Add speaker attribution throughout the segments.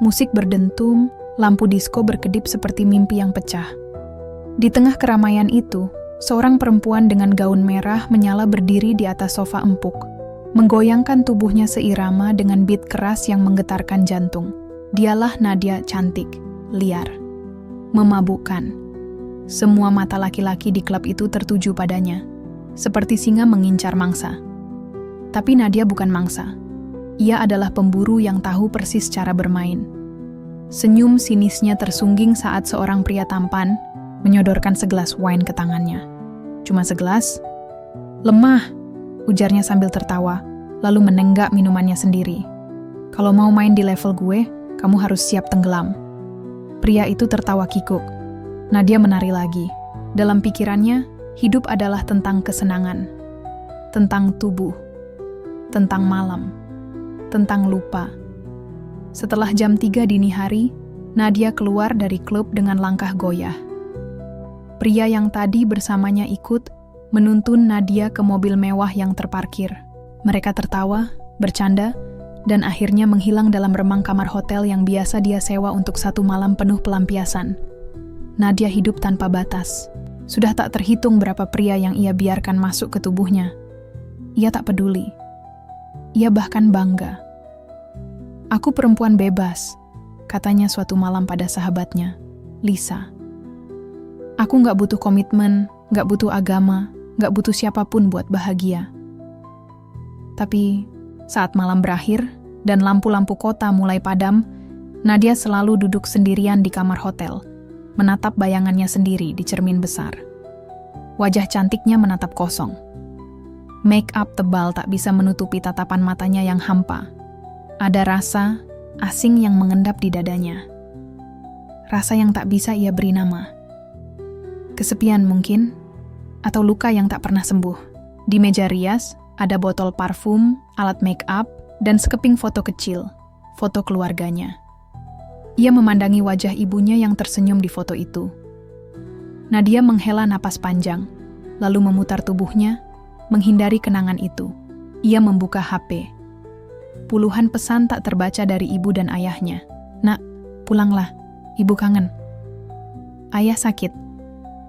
Speaker 1: musik berdentum, lampu disko berkedip seperti mimpi yang pecah. Di tengah keramaian itu, seorang perempuan dengan gaun merah menyala berdiri di atas sofa empuk, menggoyangkan tubuhnya seirama dengan beat keras yang menggetarkan jantung. Dialah Nadia, cantik, liar, memabukkan. Semua mata laki-laki di klub itu tertuju padanya, seperti singa mengincar mangsa. Tapi Nadia bukan mangsa. Ia adalah pemburu yang tahu persis cara bermain. Senyum sinisnya tersungging saat seorang pria tampan menyodorkan segelas wine ke tangannya. Cuma segelas? Lemah, ujarnya sambil tertawa, lalu menenggak minumannya sendiri. Kalau mau main di level gue, kamu harus siap tenggelam. Pria itu tertawa kikuk. Nadia menari lagi. Dalam pikirannya, hidup adalah tentang kesenangan, tentang tubuh, tentang malam, tentang lupa. Setelah jam 3 dini hari, Nadia keluar dari klub dengan langkah goyah. Pria yang tadi bersamanya ikut menuntun Nadia ke mobil mewah yang terparkir. Mereka tertawa, bercanda, dan akhirnya menghilang dalam remang kamar hotel yang biasa dia sewa untuk satu malam penuh pelampiasan. Nadia hidup tanpa batas. Sudah tak terhitung berapa pria yang ia biarkan masuk ke tubuhnya. Ia tak peduli. Ia bahkan bangga. Aku perempuan bebas, katanya suatu malam pada sahabatnya, Lisa. Aku gak butuh komitmen, gak butuh agama, gak butuh siapapun buat bahagia. Tapi saat malam berakhir dan lampu-lampu kota mulai padam, Nadia selalu duduk sendirian di kamar hotel, menatap bayangannya sendiri di cermin besar. Wajah cantiknya menatap kosong. Make up tebal tak bisa menutupi tatapan matanya yang hampa. Ada rasa asing yang mengendap di dadanya. Rasa yang tak bisa ia beri nama. Kesepian mungkin, atau luka yang tak pernah sembuh. Di meja rias, ada botol parfum, alat make up, dan sekeping foto kecil, foto keluarganya. Ia memandangi wajah ibunya yang tersenyum di foto itu. Nadia menghela napas panjang, lalu memutar tubuhnya, menghindari kenangan itu. Ia membuka HP. Puluhan pesan tak terbaca dari ibu dan ayahnya. Nak, pulanglah. Ibu kangen. Ayah sakit.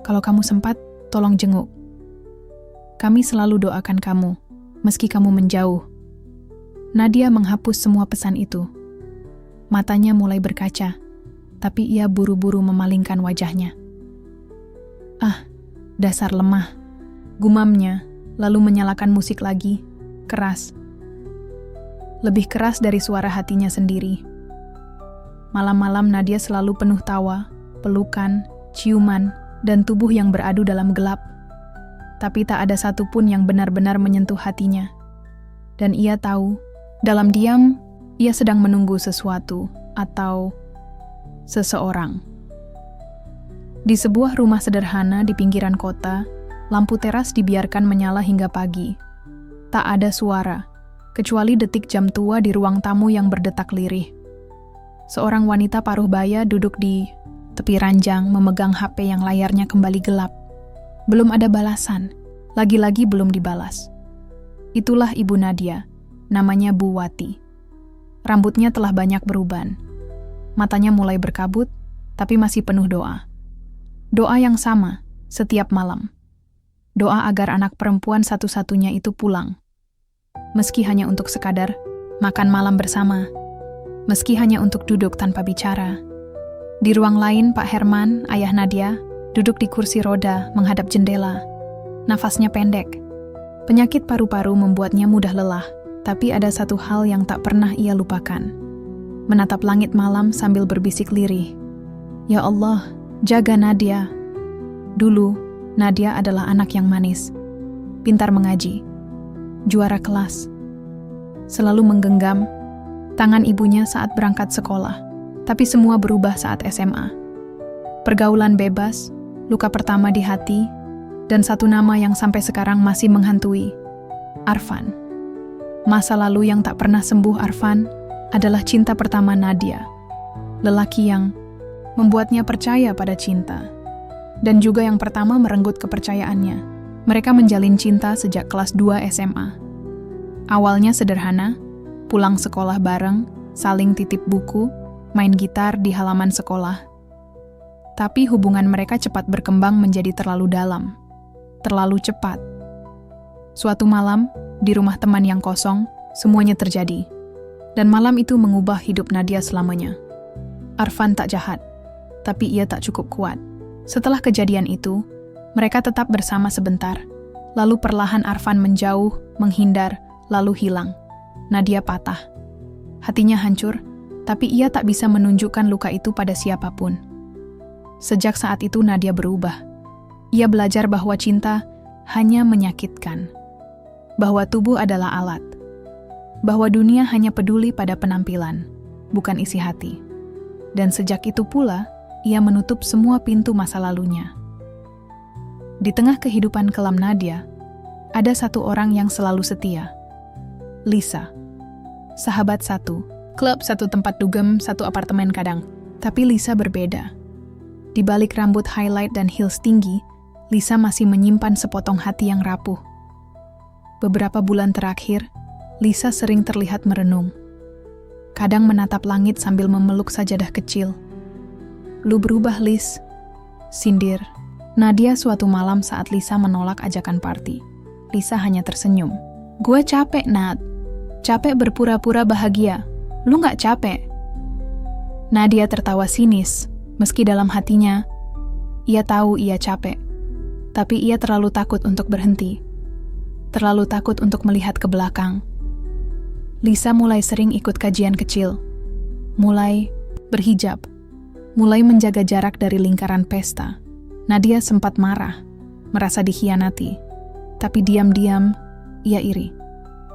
Speaker 1: Kalau kamu sempat, tolong jenguk. Kami selalu doakan kamu, meski kamu menjauh. Nadia menghapus semua pesan itu. Matanya mulai berkaca, tapi ia buru-buru memalingkan wajahnya. Ah, dasar lemah. Gumamnya, lalu menyalakan musik lagi, keras. Lebih keras dari suara hatinya sendiri. Malam-malam Nadia selalu penuh tawa, pelukan, ciuman, dan tubuh yang beradu dalam gelap. Tapi tak ada satupun yang benar-benar menyentuh hatinya. Dan ia tahu, dalam diam, ia sedang menunggu sesuatu atau seseorang. Di sebuah rumah sederhana di pinggiran kota, lampu teras dibiarkan menyala hingga pagi. Tak ada suara, kecuali detik jam tua di ruang tamu yang berdetak lirih. Seorang wanita paruh baya duduk di tepi ranjang memegang HP yang layarnya kembali gelap. Belum ada balasan, lagi-lagi belum dibalas. Itulah ibu Nadia, namanya Bu Wati. Rambutnya telah banyak beruban. Matanya mulai berkabut, tapi masih penuh doa. Doa yang sama, setiap malam. Doa agar anak perempuan satu-satunya itu pulang. Meski hanya untuk sekadar makan malam bersama. Meski hanya untuk duduk tanpa bicara. Di ruang lain, Pak Herman, ayah Nadia, duduk di kursi roda menghadap jendela. Nafasnya pendek. Penyakit paru-paru membuatnya mudah lelah, tapi ada satu hal yang tak pernah ia lupakan. Menatap langit malam sambil berbisik lirih. Ya Allah, jaga Nadia. Dulu, Nadia adalah anak yang manis. Pintar mengaji. Juara kelas. Selalu menggenggam tangan ibunya saat berangkat sekolah. Tapi semua berubah saat SMA. Pergaulan bebas, luka pertama di hati, dan satu nama yang sampai sekarang masih menghantui. Arfan. Masa lalu yang tak pernah sembuh Arfan adalah cinta pertama Nadia. Lelaki yang membuatnya percaya pada cinta. Dan juga yang pertama merenggut kepercayaannya. Mereka menjalin cinta sejak kelas 2 SMA. Awalnya sederhana, pulang sekolah bareng, saling titip buku, main gitar di halaman sekolah. Tapi hubungan mereka cepat berkembang menjadi terlalu dalam, terlalu cepat. Suatu malam, di rumah teman yang kosong, semuanya terjadi. Dan malam itu mengubah hidup Nadia selamanya. Arfan tak jahat, tapi ia tak cukup kuat. Setelah kejadian itu, mereka tetap bersama sebentar. Lalu perlahan Arfan menjauh, menghindar, lalu hilang. Nadia patah. Hatinya hancur, tapi ia tak bisa menunjukkan luka itu pada siapapun. Sejak saat itu Nadia berubah. Ia belajar bahwa cinta hanya menyakitkan. Bahwa tubuh adalah alat. Bahwa dunia hanya peduli pada penampilan, bukan isi hati. Dan sejak itu pula, ia menutup semua pintu masa lalunya. Di tengah kehidupan kelam Nadia, ada satu orang yang selalu setia. Lisa. Sahabat satu, klub satu tempat dugem, satu apartemen kadang. Tapi Lisa berbeda. Di balik rambut highlight dan heels tinggi, Lisa masih menyimpan sepotong hati yang rapuh. Beberapa bulan terakhir, Lisa sering terlihat merenung. Kadang menatap langit sambil memeluk sajadah kecil. "Lu berubah, Lis," sindir Nadia suatu malam saat Lisa menolak ajakan party. Lisa hanya tersenyum. "Gue capek, Nat. Capek berpura-pura bahagia. Lu gak capek?" Nadia tertawa sinis, meski dalam hatinya, ia tahu ia capek. Tapi ia terlalu takut untuk berhenti. Terlalu takut untuk melihat ke belakang. Lisa mulai sering ikut kajian kecil. Mulai berhijab. Mulai menjaga jarak dari lingkaran pesta. Nadia sempat marah, merasa dikhianati. Tapi diam-diam, ia iri.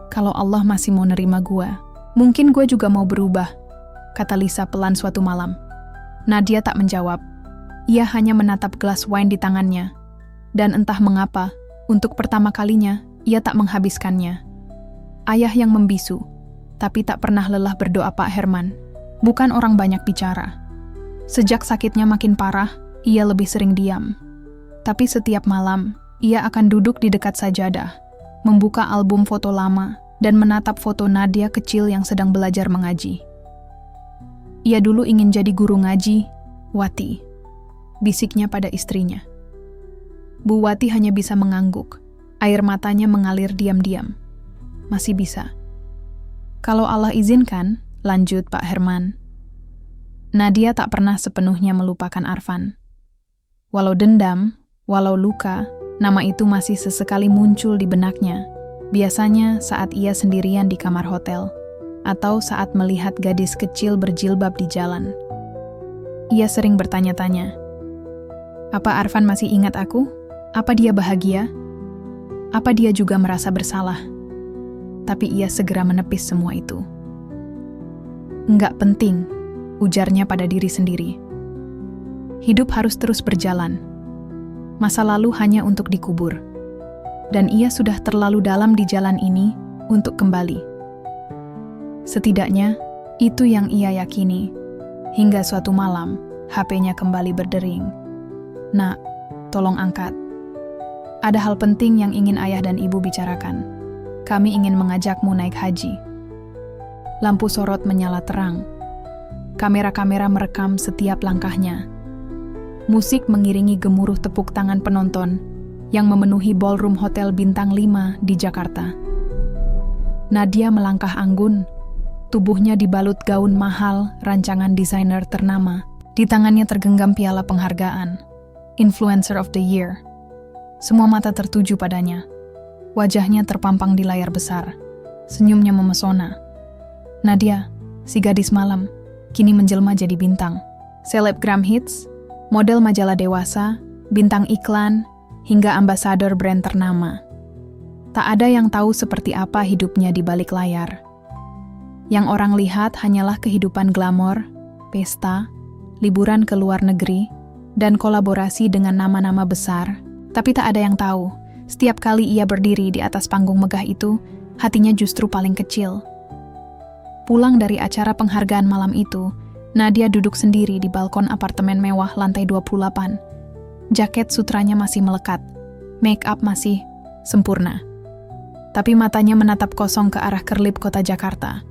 Speaker 1: "Kalau Allah masih mau nerima gua, mungkin gua juga mau berubah," kata Lisa pelan suatu malam. Nadia tak menjawab. Ia hanya menatap gelas wine di tangannya. Dan entah mengapa, untuk pertama kalinya, ia tak menghabiskannya. Ayah yang membisu, tapi tak pernah lelah berdoa Pak Herman. Bukan orang banyak bicara. Sejak sakitnya makin parah, ia lebih sering diam. Tapi setiap malam, ia akan duduk di dekat sajadah, membuka album foto lama, dan menatap foto Nadia kecil yang sedang belajar mengaji. Ia dulu ingin jadi guru ngaji, Wati, bisiknya pada istrinya. Bu Wati hanya bisa mengangguk, air matanya mengalir diam-diam. Masih bisa. "Kalau Allah izinkan," lanjut Pak Herman. Nadia tak pernah sepenuhnya melupakan Arfan. Walau dendam, walau luka, nama itu masih sesekali muncul di benaknya. Biasanya saat ia sendirian di kamar hotel, atau saat melihat gadis kecil berjilbab di jalan. Ia sering bertanya-tanya, apa Arfan masih ingat aku? Apa dia bahagia? Apa dia juga merasa bersalah? Tapi ia segera menepis semua itu. "Enggak penting," ujarnya pada diri sendiri. Hidup harus terus berjalan. Masa lalu hanya untuk dikubur. Dan ia sudah terlalu dalam di jalan ini untuk kembali. Setidaknya, itu yang ia yakini. Hingga suatu malam, HP-nya kembali berdering. "Nak, tolong angkat. Ada hal penting yang ingin ayah dan ibu bicarakan. Kami ingin mengajakmu naik haji." Lampu sorot menyala terang. Kamera-kamera merekam setiap langkahnya. Musik mengiringi gemuruh tepuk tangan penonton yang memenuhi ballroom hotel bintang 5 di Jakarta. Nadia melangkah anggun, tubuhnya dibalut gaun mahal rancangan desainer ternama. Di tangannya tergenggam piala penghargaan, Influencer of the Year. Semua mata tertuju padanya. Wajahnya terpampang di layar besar. Senyumnya memesona. Nadia, si gadis malam, kini menjelma jadi bintang. Selebgram hits, model majalah dewasa, bintang iklan, hingga ambasador brand ternama. Tak ada yang tahu seperti apa hidupnya di balik layar. Yang orang lihat hanyalah kehidupan glamor, pesta, liburan ke luar negeri, dan kolaborasi dengan nama-nama besar. Tapi tak ada yang tahu, setiap kali ia berdiri di atas panggung megah itu, hatinya justru paling kecil. Pulang dari acara penghargaan malam itu, Nadia duduk sendiri di balkon apartemen mewah lantai 28. Jaket sutranya masih melekat, make up masih sempurna. Tapi matanya menatap kosong ke arah kerlip kota Jakarta.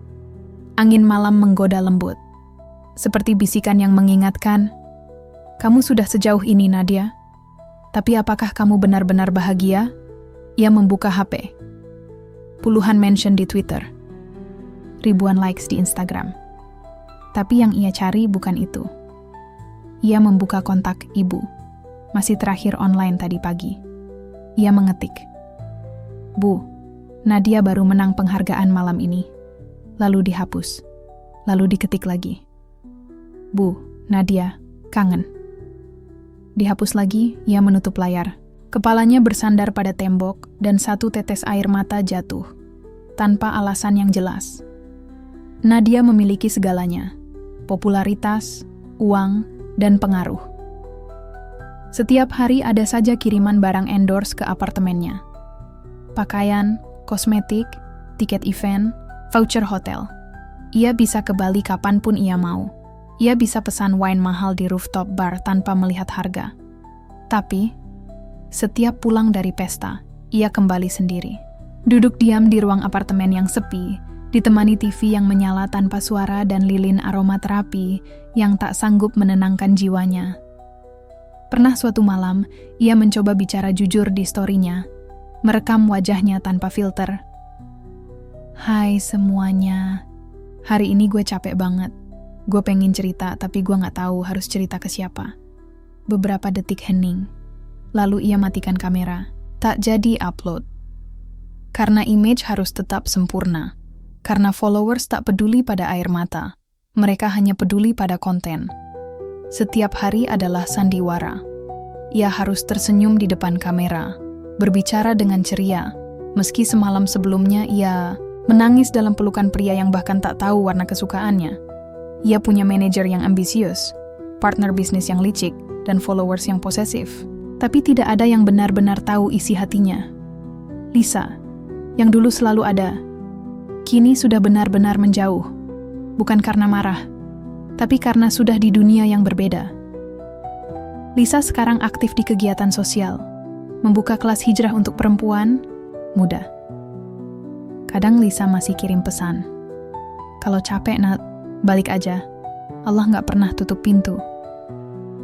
Speaker 1: Angin malam menggoda lembut. seperti bisikan yang mengingatkan, "Kamu sudah sejauh ini, Nadia. Tapi apakah kamu benar-benar bahagia?" Ia membuka HP. Puluhan mention di Twitter. Ribuan likes di Instagram. Tapi yang ia cari bukan itu. Ia membuka kontak ibu. Masih terakhir online tadi pagi. Ia mengetik, "Bu, Nadia baru menang penghargaan malam ini." Lalu dihapus. Lalu diketik lagi, "Bu, Nadia, kangen." Dihapus lagi, ia menutup layar. Kepalanya bersandar pada tembok dan satu tetes air mata jatuh, tanpa alasan yang jelas. Nadia memiliki segalanya, popularitas, uang, dan pengaruh. Setiap hari ada saja kiriman barang endorse ke apartemennya. Pakaian, kosmetik, tiket event, voucher hotel. Ia bisa ke Bali kapanpun ia mau. Ia bisa pesan wine mahal di rooftop bar tanpa melihat harga. Tapi, setiap pulang dari pesta, ia kembali sendiri. Duduk diam di ruang apartemen yang sepi, ditemani TV yang menyala tanpa suara dan lilin aromaterapi yang tak sanggup menenangkan jiwanya. Pernah suatu malam, ia mencoba bicara jujur di story-nya, merekam wajahnya tanpa filter. "Hai semuanya, hari ini gue capek banget. Gue pengen cerita, tapi gue gak tahu harus cerita ke siapa." Beberapa detik hening. Lalu ia matikan kamera. Tak jadi upload. Karena image harus tetap sempurna. Karena followers tak peduli pada air mata. Mereka hanya peduli pada konten. Setiap hari adalah sandiwara. Ia harus tersenyum di depan kamera, berbicara dengan ceria, meski semalam sebelumnya ia menangis dalam pelukan pria yang bahkan tak tahu warna kesukaannya. Ia punya manajer yang ambisius, partner bisnis yang licik, dan followers yang posesif. Tapi tidak ada yang benar-benar tahu isi hatinya. Lisa, yang dulu selalu ada, kini sudah benar-benar menjauh. Bukan karena marah, tapi karena sudah di dunia yang berbeda. Lisa sekarang aktif di kegiatan sosial, membuka kelas hijrah untuk perempuan muda. Kadang Lisa masih kirim pesan, "Kalau capek, Nat, balik aja. Allah nggak pernah tutup pintu."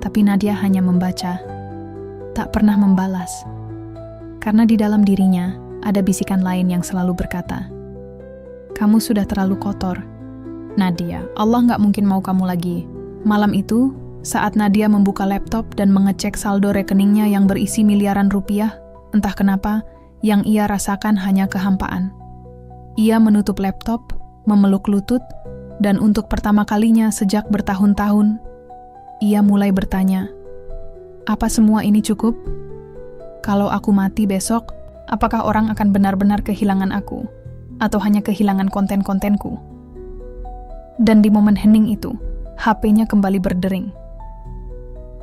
Speaker 1: Tapi Nadia hanya membaca, tak pernah membalas. Karena di dalam dirinya ada bisikan lain yang selalu berkata, "Kamu sudah terlalu kotor, Nadia. Allah nggak mungkin mau kamu lagi." Malam itu, saat Nadia membuka laptop dan mengecek saldo rekeningnya yang berisi miliaran rupiah, entah kenapa, yang ia rasakan hanya kehampaan. Ia menutup laptop, memeluk lutut, dan untuk pertama kalinya sejak bertahun-tahun, ia mulai bertanya, "Apa semua ini cukup? Kalau aku mati besok, apakah orang akan benar-benar kehilangan aku? Atau hanya kehilangan konten-kontenku?" Dan di momen hening itu, HP-nya kembali berdering.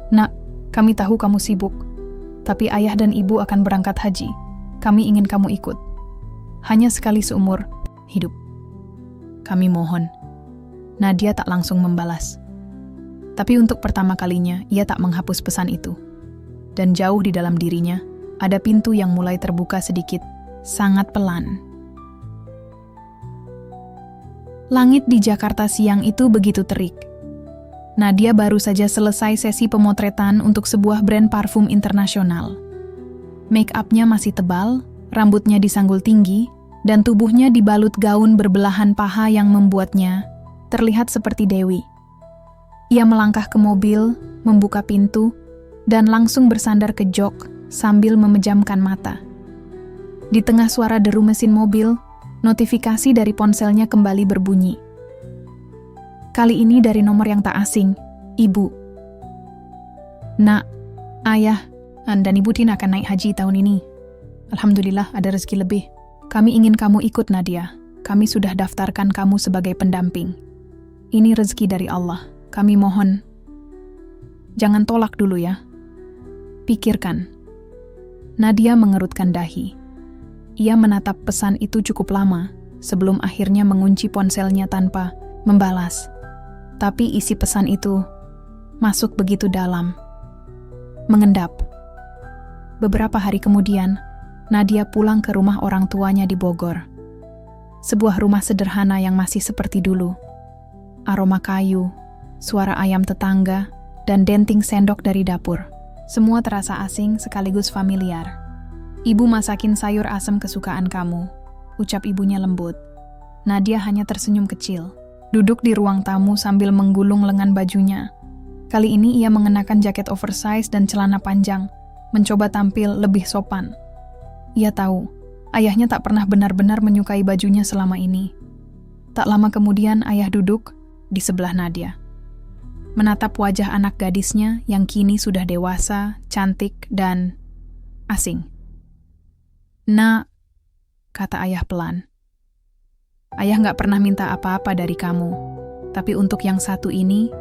Speaker 1: "Nak, kami tahu kamu sibuk, tapi ayah dan ibu akan berangkat haji. Kami ingin kamu ikut. Hanya sekali seumur hidup. Kami mohon." Nadia tak langsung membalas. Tapi untuk pertama kalinya, ia tak menghapus pesan itu. Dan jauh di dalam dirinya, ada pintu yang mulai terbuka sedikit, sangat pelan. Langit di Jakarta siang itu begitu terik. Nadia baru saja selesai sesi pemotretan untuk sebuah brand parfum internasional. Make up-nya masih tebal, rambutnya disanggul tinggi, dan tubuhnya dibalut gaun berbelahan paha yang membuatnya terlihat seperti dewi. Ia melangkah ke mobil, membuka pintu, dan langsung bersandar ke jok sambil memejamkan mata. Di tengah suara deru mesin mobil, notifikasi dari ponselnya kembali berbunyi. Kali ini dari nomor yang tak asing, Ibu. "Nak, Ayah, dan Ibu Tina akan naik haji tahun ini. Alhamdulillah ada rezeki lebih. Kami ingin kamu ikut, Nadia. Kami sudah daftarkan kamu sebagai pendamping. Ini rezeki dari Allah. Kami mohon, jangan tolak dulu ya. Pikirkan." Nadia mengerutkan dahi. Ia menatap pesan itu cukup lama, sebelum akhirnya mengunci ponselnya tanpa membalas. Tapi isi pesan itu masuk begitu dalam. Mengendap. Beberapa hari kemudian, Nadia pulang ke rumah orang tuanya di Bogor. Sebuah rumah sederhana yang masih seperti dulu. Aroma kayu, suara ayam tetangga, dan denting sendok dari dapur. Semua terasa asing sekaligus familiar. "Ibu masakin sayur asam kesukaan kamu," ucap ibunya lembut. Nadia hanya tersenyum kecil, duduk di ruang tamu sambil menggulung lengan bajunya. Kali ini ia mengenakan jaket oversize dan celana panjang, mencoba tampil lebih sopan. Ia tahu, ayahnya tak pernah benar-benar menyukai bajunya selama ini. Tak lama kemudian ayah duduk di sebelah Nadia, menatap wajah anak gadisnya yang kini sudah dewasa, cantik, dan asing. "Nak," kata ayah pelan. "Ayah gak pernah minta apa-apa dari kamu, tapi untuk yang satu ini,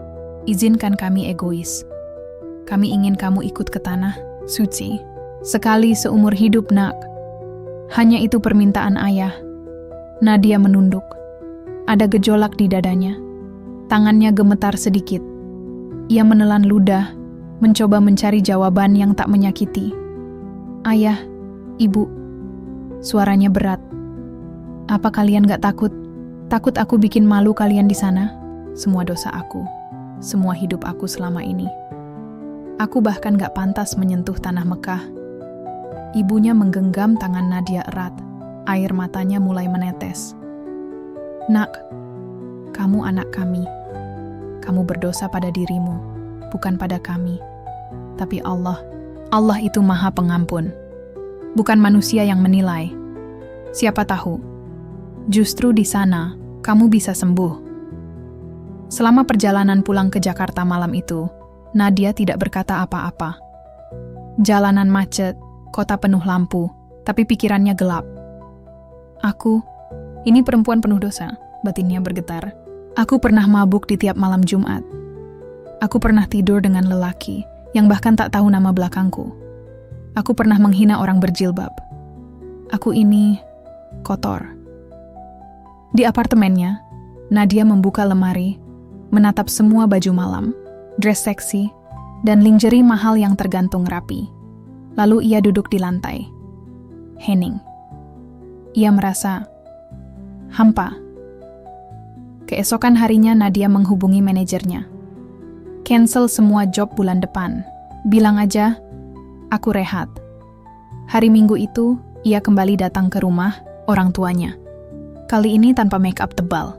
Speaker 1: izinkan kami egois. Kami ingin kamu ikut ke tanah suci. Sekali seumur hidup, nak." Hanya itu permintaan ayah. Nadia menunduk. Ada gejolak di dadanya. Tangannya gemetar sedikit. Ia menelan ludah, mencoba mencari jawaban yang tak menyakiti. "Ayah, ibu," suaranya berat. "Apa kalian gak takut? Takut aku bikin malu kalian di sana? Semua dosa aku, semua hidup aku selama ini. Aku bahkan gak pantas menyentuh tanah Mekah." Ibunya menggenggam tangan Nadia erat. Air matanya mulai menetes. "Nak, kamu anak kami. Kamu berdosa pada dirimu, bukan pada kami. Tapi Allah itu Maha Pengampun. Bukan manusia yang menilai. Siapa tahu, justru di sana kamu bisa sembuh." Selama perjalanan pulang ke Jakarta malam itu, Nadia tidak berkata apa-apa. Jalanan macet, kota penuh lampu, tapi pikirannya gelap. Ini perempuan penuh dosa," batinnya bergetar. "Aku pernah mabuk di tiap malam Jumat. Aku pernah tidur dengan lelaki yang bahkan tak tahu nama belakangku. Aku pernah menghina orang berjilbab. Aku ini kotor." Di apartemennya, Nadia membuka lemari, menatap semua baju malam, dress seksi, dan lingerie mahal yang tergantung rapi. Lalu ia duduk di lantai. Hening. Ia merasa hampa. Keesokan harinya Nadia menghubungi manajernya. "Cancel semua job bulan depan. Bilang aja, aku rehat." Hari Minggu itu, ia kembali datang ke rumah orang tuanya. Kali ini tanpa make up tebal.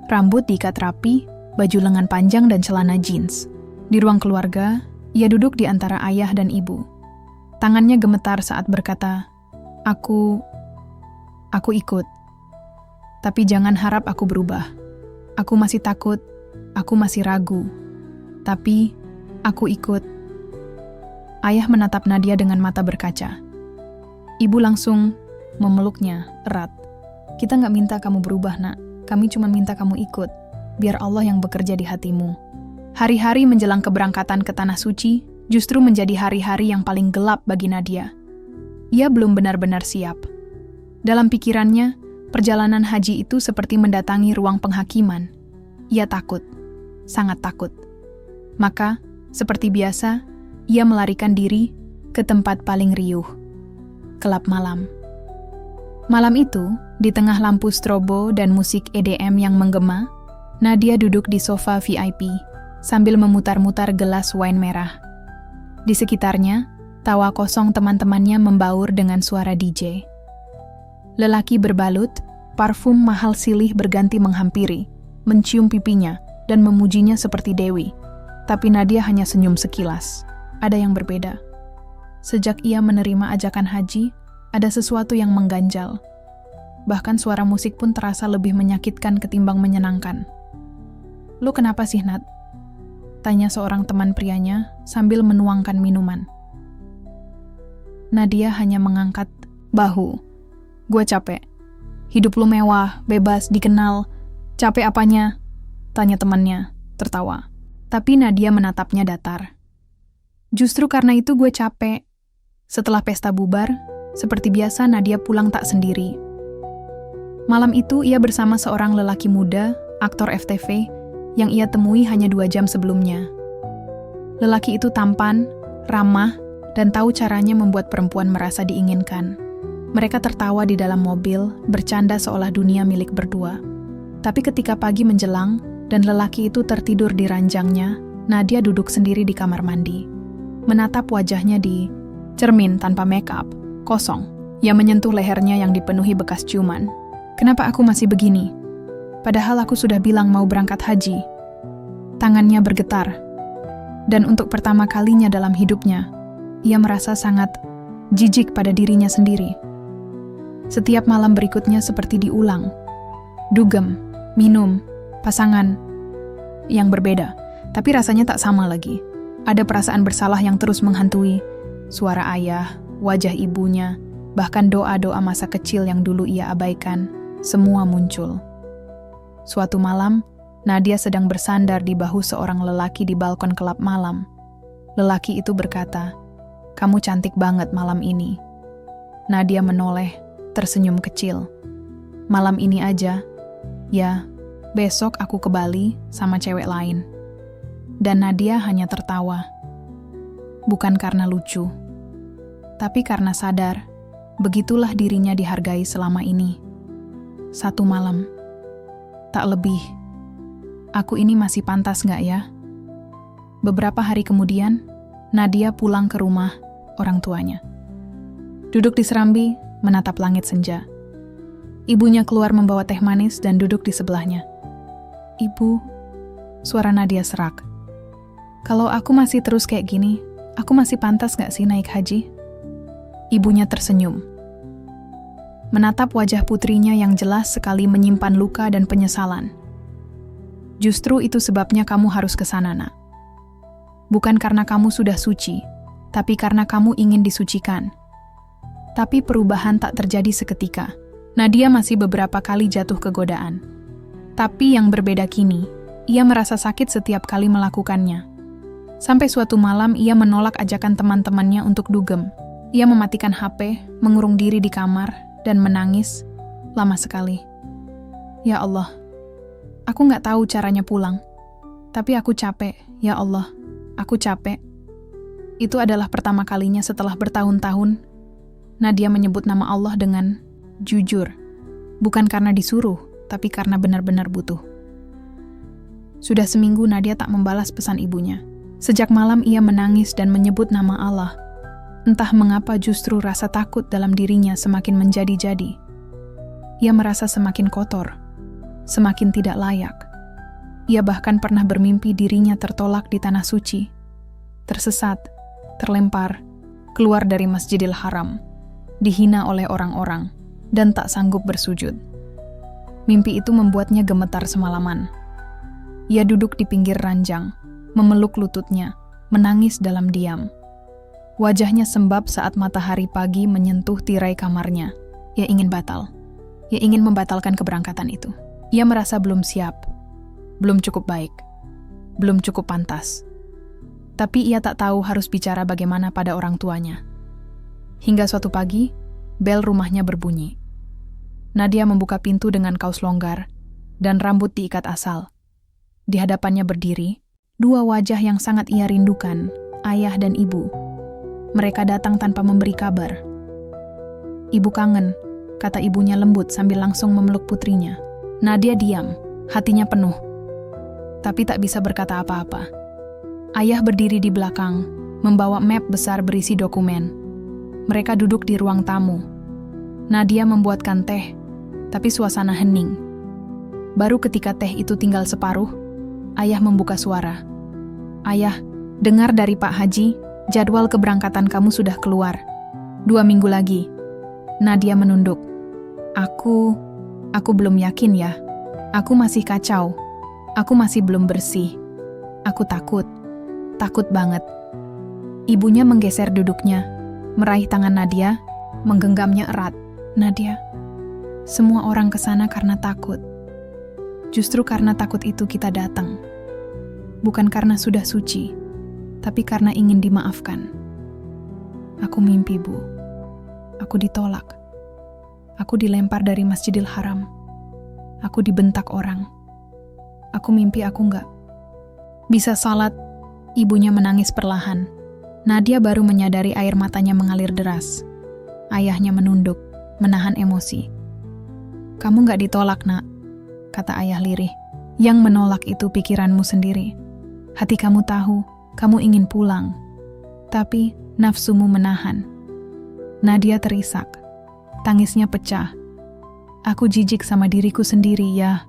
Speaker 1: Rambut diikat rapi, baju lengan panjang dan celana jeans. Di ruang keluarga, ia duduk di antara ayah dan ibu. Tangannya gemetar saat berkata, Aku ikut. Tapi jangan harap aku berubah. Aku masih takut, aku masih ragu. Tapi, aku ikut." Ayah menatap Nadia dengan mata berkaca. Ibu langsung memeluknya erat. "Kita gak minta kamu berubah, nak. Kami cuma minta kamu ikut. Biar Allah yang bekerja di hatimu." Hari-hari menjelang keberangkatan ke Tanah Suci justru menjadi hari-hari yang paling gelap bagi Nadia. Ia belum benar-benar siap. Dalam pikirannya, perjalanan haji itu seperti mendatangi ruang penghakiman. Ia takut, sangat takut. Maka, seperti biasa, ia melarikan diri ke tempat paling riuh, kelab malam. Malam itu, di tengah lampu strobo dan musik EDM yang menggema, Nadia duduk di sofa VIP sambil memutar-mutar gelas wine merah. Di sekitarnya, tawa kosong teman-temannya membaur dengan suara DJ. Lelaki berbalut, parfum mahal silih berganti menghampiri, mencium pipinya, dan memujinya seperti dewi. Tapi Nadia hanya senyum sekilas. Ada yang berbeda. Sejak ia menerima ajakan haji, ada sesuatu yang mengganjal. Bahkan suara musik pun terasa lebih menyakitkan ketimbang menyenangkan. "Lu kenapa sih, Nat?" tanya seorang teman prianya sambil menuangkan minuman. Nadia hanya mengangkat bahu. "Gue capek. Hidup lu mewah, bebas, dikenal. Capek apanya?" tanya temannya, tertawa. Tapi Nadia menatapnya datar. "Justru karena itu gue capek." Setelah pesta bubar, seperti biasa Nadia pulang tak sendiri. Malam itu ia bersama seorang lelaki muda, aktor FTV, yang ia temui hanya 2 jam sebelumnya. Lelaki itu tampan, ramah, dan tahu caranya membuat perempuan merasa diinginkan. Mereka tertawa di dalam mobil, bercanda seolah dunia milik berdua. Tapi ketika pagi menjelang, dan lelaki itu tertidur di ranjangnya, Nadia duduk sendiri di kamar mandi. Menatap wajahnya di cermin tanpa make-up, kosong. Ia menyentuh lehernya yang dipenuhi bekas ciuman. Kenapa aku masih begini? Padahal aku sudah bilang mau berangkat haji. Tangannya bergetar. Dan untuk pertama kalinya dalam hidupnya, ia merasa sangat jijik pada dirinya sendiri. Setiap malam berikutnya seperti diulang. Dugem, minum, pasangan yang berbeda, tapi rasanya tak sama lagi. Ada perasaan bersalah yang terus menghantui. Suara ayah, wajah ibunya, bahkan doa-doa masa kecil yang dulu ia abaikan, semua muncul. Suatu malam, Nadia sedang bersandar di bahu seorang lelaki di balkon kelab malam. Lelaki itu berkata, "Kamu cantik banget malam ini." Nadia menoleh, tersenyum kecil. "Malam ini aja, ya, besok aku ke Bali sama cewek lain." Dan Nadia hanya tertawa. Bukan karena lucu, tapi karena sadar, begitulah dirinya dihargai selama ini. Satu malam, tak lebih. Aku ini masih pantas gak ya? Beberapa hari kemudian, Nadia pulang ke rumah orang tuanya. Duduk di serambi, menatap langit senja. Ibunya keluar membawa teh manis dan duduk di sebelahnya. "Ibu," suara Nadia serak. "Kalau aku masih terus kayak gini, aku masih pantas gak sih naik haji?" Ibunya tersenyum. Menatap wajah putrinya yang jelas sekali menyimpan luka dan penyesalan. "Justru itu sebabnya kamu harus ke sana, Nak. Bukan karena kamu sudah suci, tapi karena kamu ingin disucikan." Tapi perubahan tak terjadi seketika. Nadia masih beberapa kali jatuh ke godaan. Tapi yang berbeda kini, ia merasa sakit setiap kali melakukannya. Sampai suatu malam ia menolak ajakan teman-temannya untuk dugem. Ia mematikan HP, mengurung diri di kamar, dan menangis lama sekali. "Ya Allah, aku gak tahu caranya pulang. Tapi aku capek, ya Allah, aku capek." Itu adalah pertama kalinya setelah bertahun-tahun, Nadia menyebut nama Allah dengan jujur. Bukan karena disuruh, tapi karena benar-benar butuh. Sudah seminggu Nadia tak membalas pesan ibunya. Sejak malam ia menangis dan menyebut nama Allah. Entah mengapa justru rasa takut dalam dirinya semakin menjadi-jadi. Ia merasa semakin kotor, semakin tidak layak. Ia bahkan pernah bermimpi dirinya tertolak di tanah suci, tersesat, terlempar, keluar dari Masjidil Haram, dihina oleh orang-orang, dan tak sanggup bersujud. Mimpi itu membuatnya gemetar semalaman. Ia duduk di pinggir ranjang, memeluk lututnya, menangis dalam diam. Wajahnya sembab saat matahari pagi menyentuh tirai kamarnya. Ia ingin batal. Ia ingin membatalkan keberangkatan itu. Ia merasa belum siap, belum cukup baik, belum cukup pantas. Tapi ia tak tahu harus bicara bagaimana pada orang tuanya. Hingga suatu pagi, bel rumahnya berbunyi. Nadia membuka pintu dengan kaos longgar dan rambut diikat asal. Di hadapannya berdiri dua wajah yang sangat ia rindukan, ayah dan ibu. Mereka datang tanpa memberi kabar. "Ibu kangen," kata ibunya lembut sambil langsung memeluk putrinya. Nadia diam, hatinya penuh, tapi tak bisa berkata apa-apa. Ayah berdiri di belakang, membawa map besar berisi dokumen. Mereka duduk di ruang tamu. Nadia membuatkan teh, tapi suasana hening. Baru ketika teh itu tinggal separuh, ayah membuka suara. "Ayah, dengar dari Pak Haji, jadwal keberangkatan kamu sudah keluar. 2 minggu lagi." Nadia menunduk. Aku belum yakin ya. Aku masih kacau. Aku masih belum bersih. Aku takut banget." Ibunya menggeser duduknya, meraih tangan Nadia, menggenggamnya erat. "Nadia, semua orang kesana karena takut. Justru karena takut itu kita datang. Bukan karena sudah suci, tapi karena ingin dimaafkan. Aku mimpi, Bu. Aku ditolak. Aku dilempar dari Masjidil Haram. Aku dibentak orang. Aku mimpi aku nggak bisa salat." Ibunya menangis perlahan. Nadia baru menyadari air matanya mengalir deras. Ayahnya menunduk, menahan emosi. "Kamu nggak ditolak, Nak," kata ayah lirih. Yang menolak itu pikiranmu sendiri. Hati kamu tahu, kamu ingin pulang. Tapi nafsumu menahan. Nadia terisak. Tangisnya pecah. Aku jijik sama diriku sendiri ya.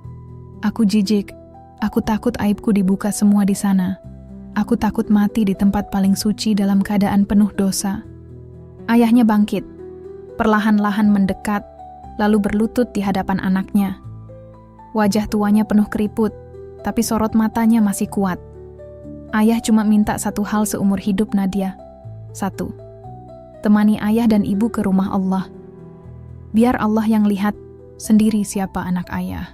Speaker 1: Aku jijik. Aku takut aibku dibuka semua di sana. Aku takut mati di tempat paling suci dalam keadaan penuh dosa. Ayahnya bangkit. Perlahan-lahan mendekat, lalu berlutut di hadapan anaknya. Wajah tuanya penuh keriput, tapi sorot matanya masih kuat. Ayah cuma minta satu hal seumur hidup Nadia. Satu, temani ayah dan ibu ke rumah Allah. Biar Allah yang lihat sendiri siapa anak ayah.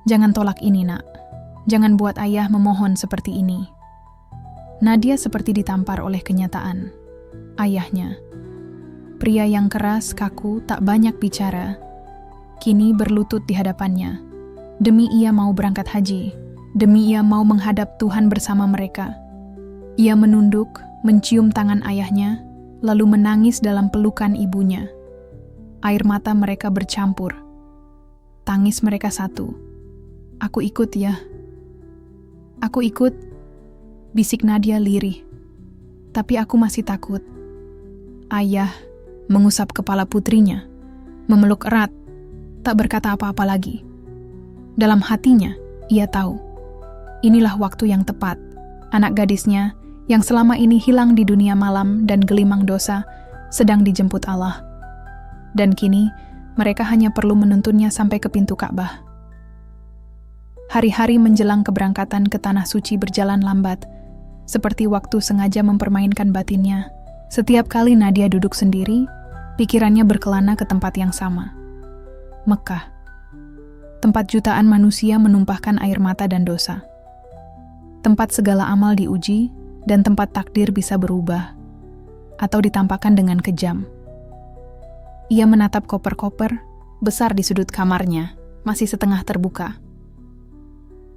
Speaker 1: Jangan tolak ini, nak. Jangan buat ayah memohon seperti ini. Nadia seperti ditampar oleh kenyataan. Ayahnya, pria yang keras, kaku, tak banyak bicara, kini berlutut di hadapannya. Demi ia mau berangkat haji, demi ia mau menghadap Tuhan bersama mereka. Ia menunduk, mencium tangan ayahnya, lalu menangis dalam pelukan ibunya. Air mata mereka bercampur. Tangis mereka satu. Aku ikut ya. Aku ikut, bisik Nadia lirih. Tapi aku masih takut. Ayah mengusap kepala putrinya, memeluk erat, tak berkata apa-apa lagi. Dalam hatinya, ia tahu, inilah waktu yang tepat. Anak gadisnya, yang selama ini hilang di dunia malam dan gelimang dosa, sedang dijemput Allah. Dan kini, mereka hanya perlu menuntunnya sampai ke pintu Ka'bah. Hari-hari menjelang keberangkatan ke Tanah Suci berjalan lambat, seperti waktu sengaja mempermainkan batinnya. Setiap kali Nadia duduk sendiri, pikirannya berkelana ke tempat yang sama. Mekah. Tempat jutaan manusia menumpahkan air mata dan dosa. Tempat segala amal diuji, dan tempat takdir bisa berubah, atau ditampakkan dengan kejam. Ia menatap koper-koper, besar di sudut kamarnya, masih setengah terbuka.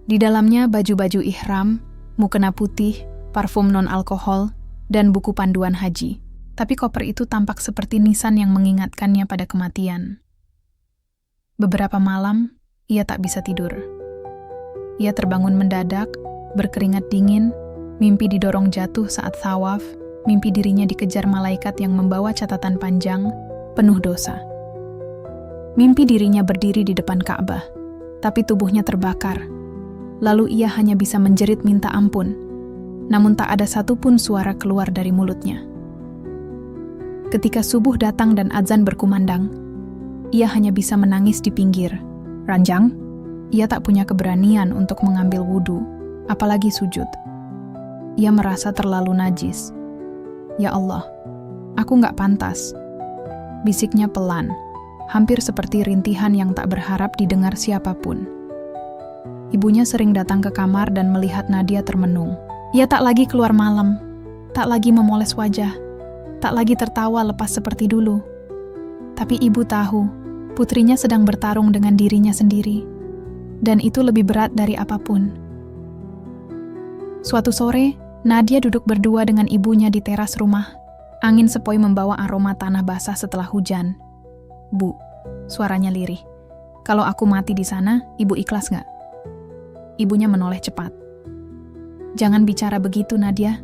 Speaker 1: Di dalamnya baju-baju ihram, mukena putih, parfum non-alkohol, dan buku panduan haji. Tapi koper itu tampak seperti nisan yang mengingatkannya pada kematian. Beberapa malam, ia tak bisa tidur. Ia terbangun mendadak, berkeringat dingin, mimpi didorong jatuh saat thawaf, mimpi dirinya dikejar malaikat yang membawa catatan panjang, penuh dosa. Mimpi dirinya berdiri di depan Ka'bah, tapi tubuhnya terbakar. Lalu ia hanya bisa menjerit minta ampun, namun tak ada satupun suara keluar dari mulutnya. Ketika subuh datang dan azan berkumandang, ia hanya bisa menangis di pinggir. Ranjang, ia tak punya keberanian untuk mengambil wudhu, apalagi sujud. Ia merasa terlalu najis. Ya Allah, aku gak pantas. Bisiknya pelan, hampir seperti rintihan yang tak berharap didengar siapapun. Ibunya sering datang ke kamar dan melihat Nadia termenung. Ia tak lagi keluar malam, tak lagi memoles wajah, tak lagi tertawa lepas seperti dulu. Tapi ibu tahu, putrinya sedang bertarung dengan dirinya sendiri, dan itu lebih berat dari apapun. Suatu sore, Nadia duduk berdua dengan ibunya di teras rumah. Angin sepoi membawa aroma tanah basah setelah hujan. Bu, suaranya lirih. Kalau aku mati di sana, ibu ikhlas nggak? Ibunya menoleh cepat. Jangan bicara begitu, Nadia.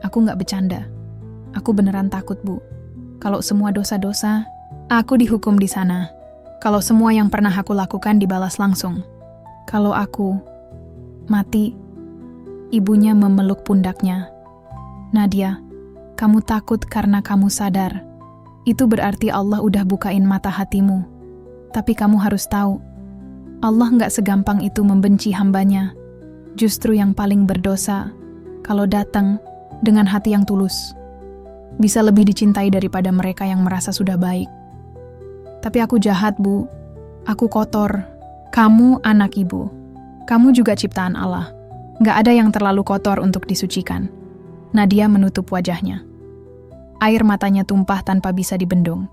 Speaker 1: Aku nggak bercanda. Aku beneran takut, Bu. Kalau semua dosa-dosa, aku dihukum di sana. Kalau semua yang pernah aku lakukan dibalas langsung. Kalau aku mati, ibunya memeluk pundaknya. Nadia, kamu takut karena kamu sadar. Itu berarti Allah udah bukain mata hatimu. Tapi kamu harus tahu, Allah nggak segampang itu membenci hambanya. Justru yang paling berdosa, kalau datang dengan hati yang tulus, bisa lebih dicintai daripada mereka yang merasa sudah baik. Tapi aku jahat, Bu. Aku kotor. Kamu anak ibu. Kamu juga ciptaan Allah. Nggak ada yang terlalu kotor untuk disucikan. Nadia menutup wajahnya. Air matanya tumpah tanpa bisa dibendung.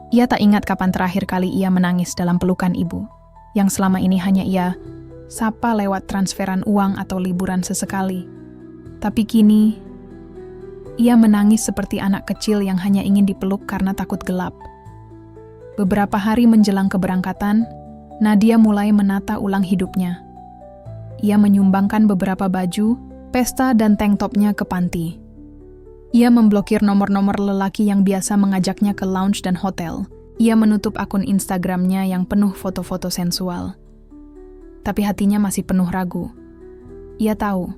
Speaker 1: Ia tak ingat kapan terakhir kali ia menangis dalam pelukan ibu, yang selama ini hanya ia sapa lewat transferan uang atau liburan sesekali. Tapi kini, ia menangis seperti anak kecil yang hanya ingin dipeluk karena takut gelap. Beberapa hari menjelang keberangkatan, Nadia mulai menata ulang hidupnya. Ia menyumbangkan beberapa baju, pesta dan tank topnya ke panti. Ia memblokir nomor-nomor lelaki yang biasa mengajaknya ke lounge dan hotel. Ia menutup akun Instagramnya yang penuh foto-foto sensual. Tapi hatinya masih penuh ragu. Ia tahu,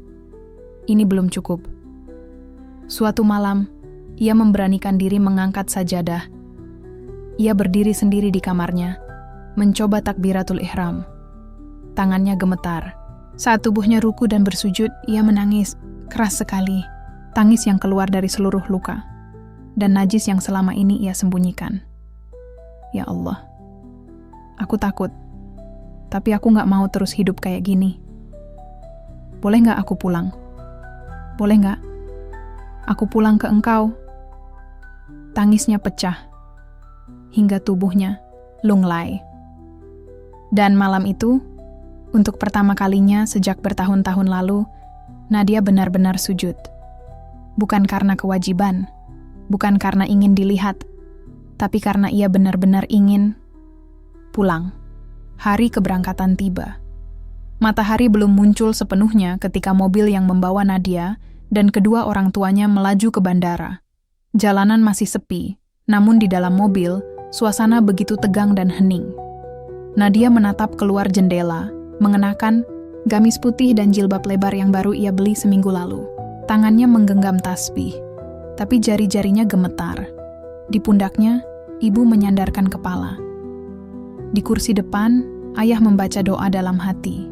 Speaker 1: ini belum cukup. Suatu malam, ia memberanikan diri mengangkat sajadah. Ia berdiri sendiri di kamarnya, mencoba takbiratul ihram. Tangannya gemetar. Saat tubuhnya ruku dan bersujud, ia menangis keras sekali. Tangis yang keluar dari seluruh luka dan najis yang selama ini ia sembunyikan. Ya Allah, aku takut, tapi aku gak mau terus hidup kayak gini. Boleh gak aku pulang? Boleh gak? Aku pulang ke Engkau. Tangisnya pecah, hingga tubuhnya lunglai. Dan malam itu, untuk pertama kalinya sejak bertahun-tahun lalu, Nadia benar-benar sujud. Bukan karena kewajiban, bukan karena ingin dilihat, tapi karena ia benar-benar ingin pulang. Hari keberangkatan tiba. Matahari belum muncul sepenuhnya ketika mobil yang membawa Nadia dan kedua orang tuanya melaju ke bandara. Jalanan masih sepi, namun di dalam mobil, suasana begitu tegang dan hening. Nadia menatap keluar jendela, mengenakan gamis putih dan jilbab lebar yang baru ia beli seminggu lalu. Tangannya menggenggam tasbih, tapi jari-jarinya gemetar. Di pundaknya, ibu menyandarkan kepala. Di kursi depan, ayah membaca doa dalam hati.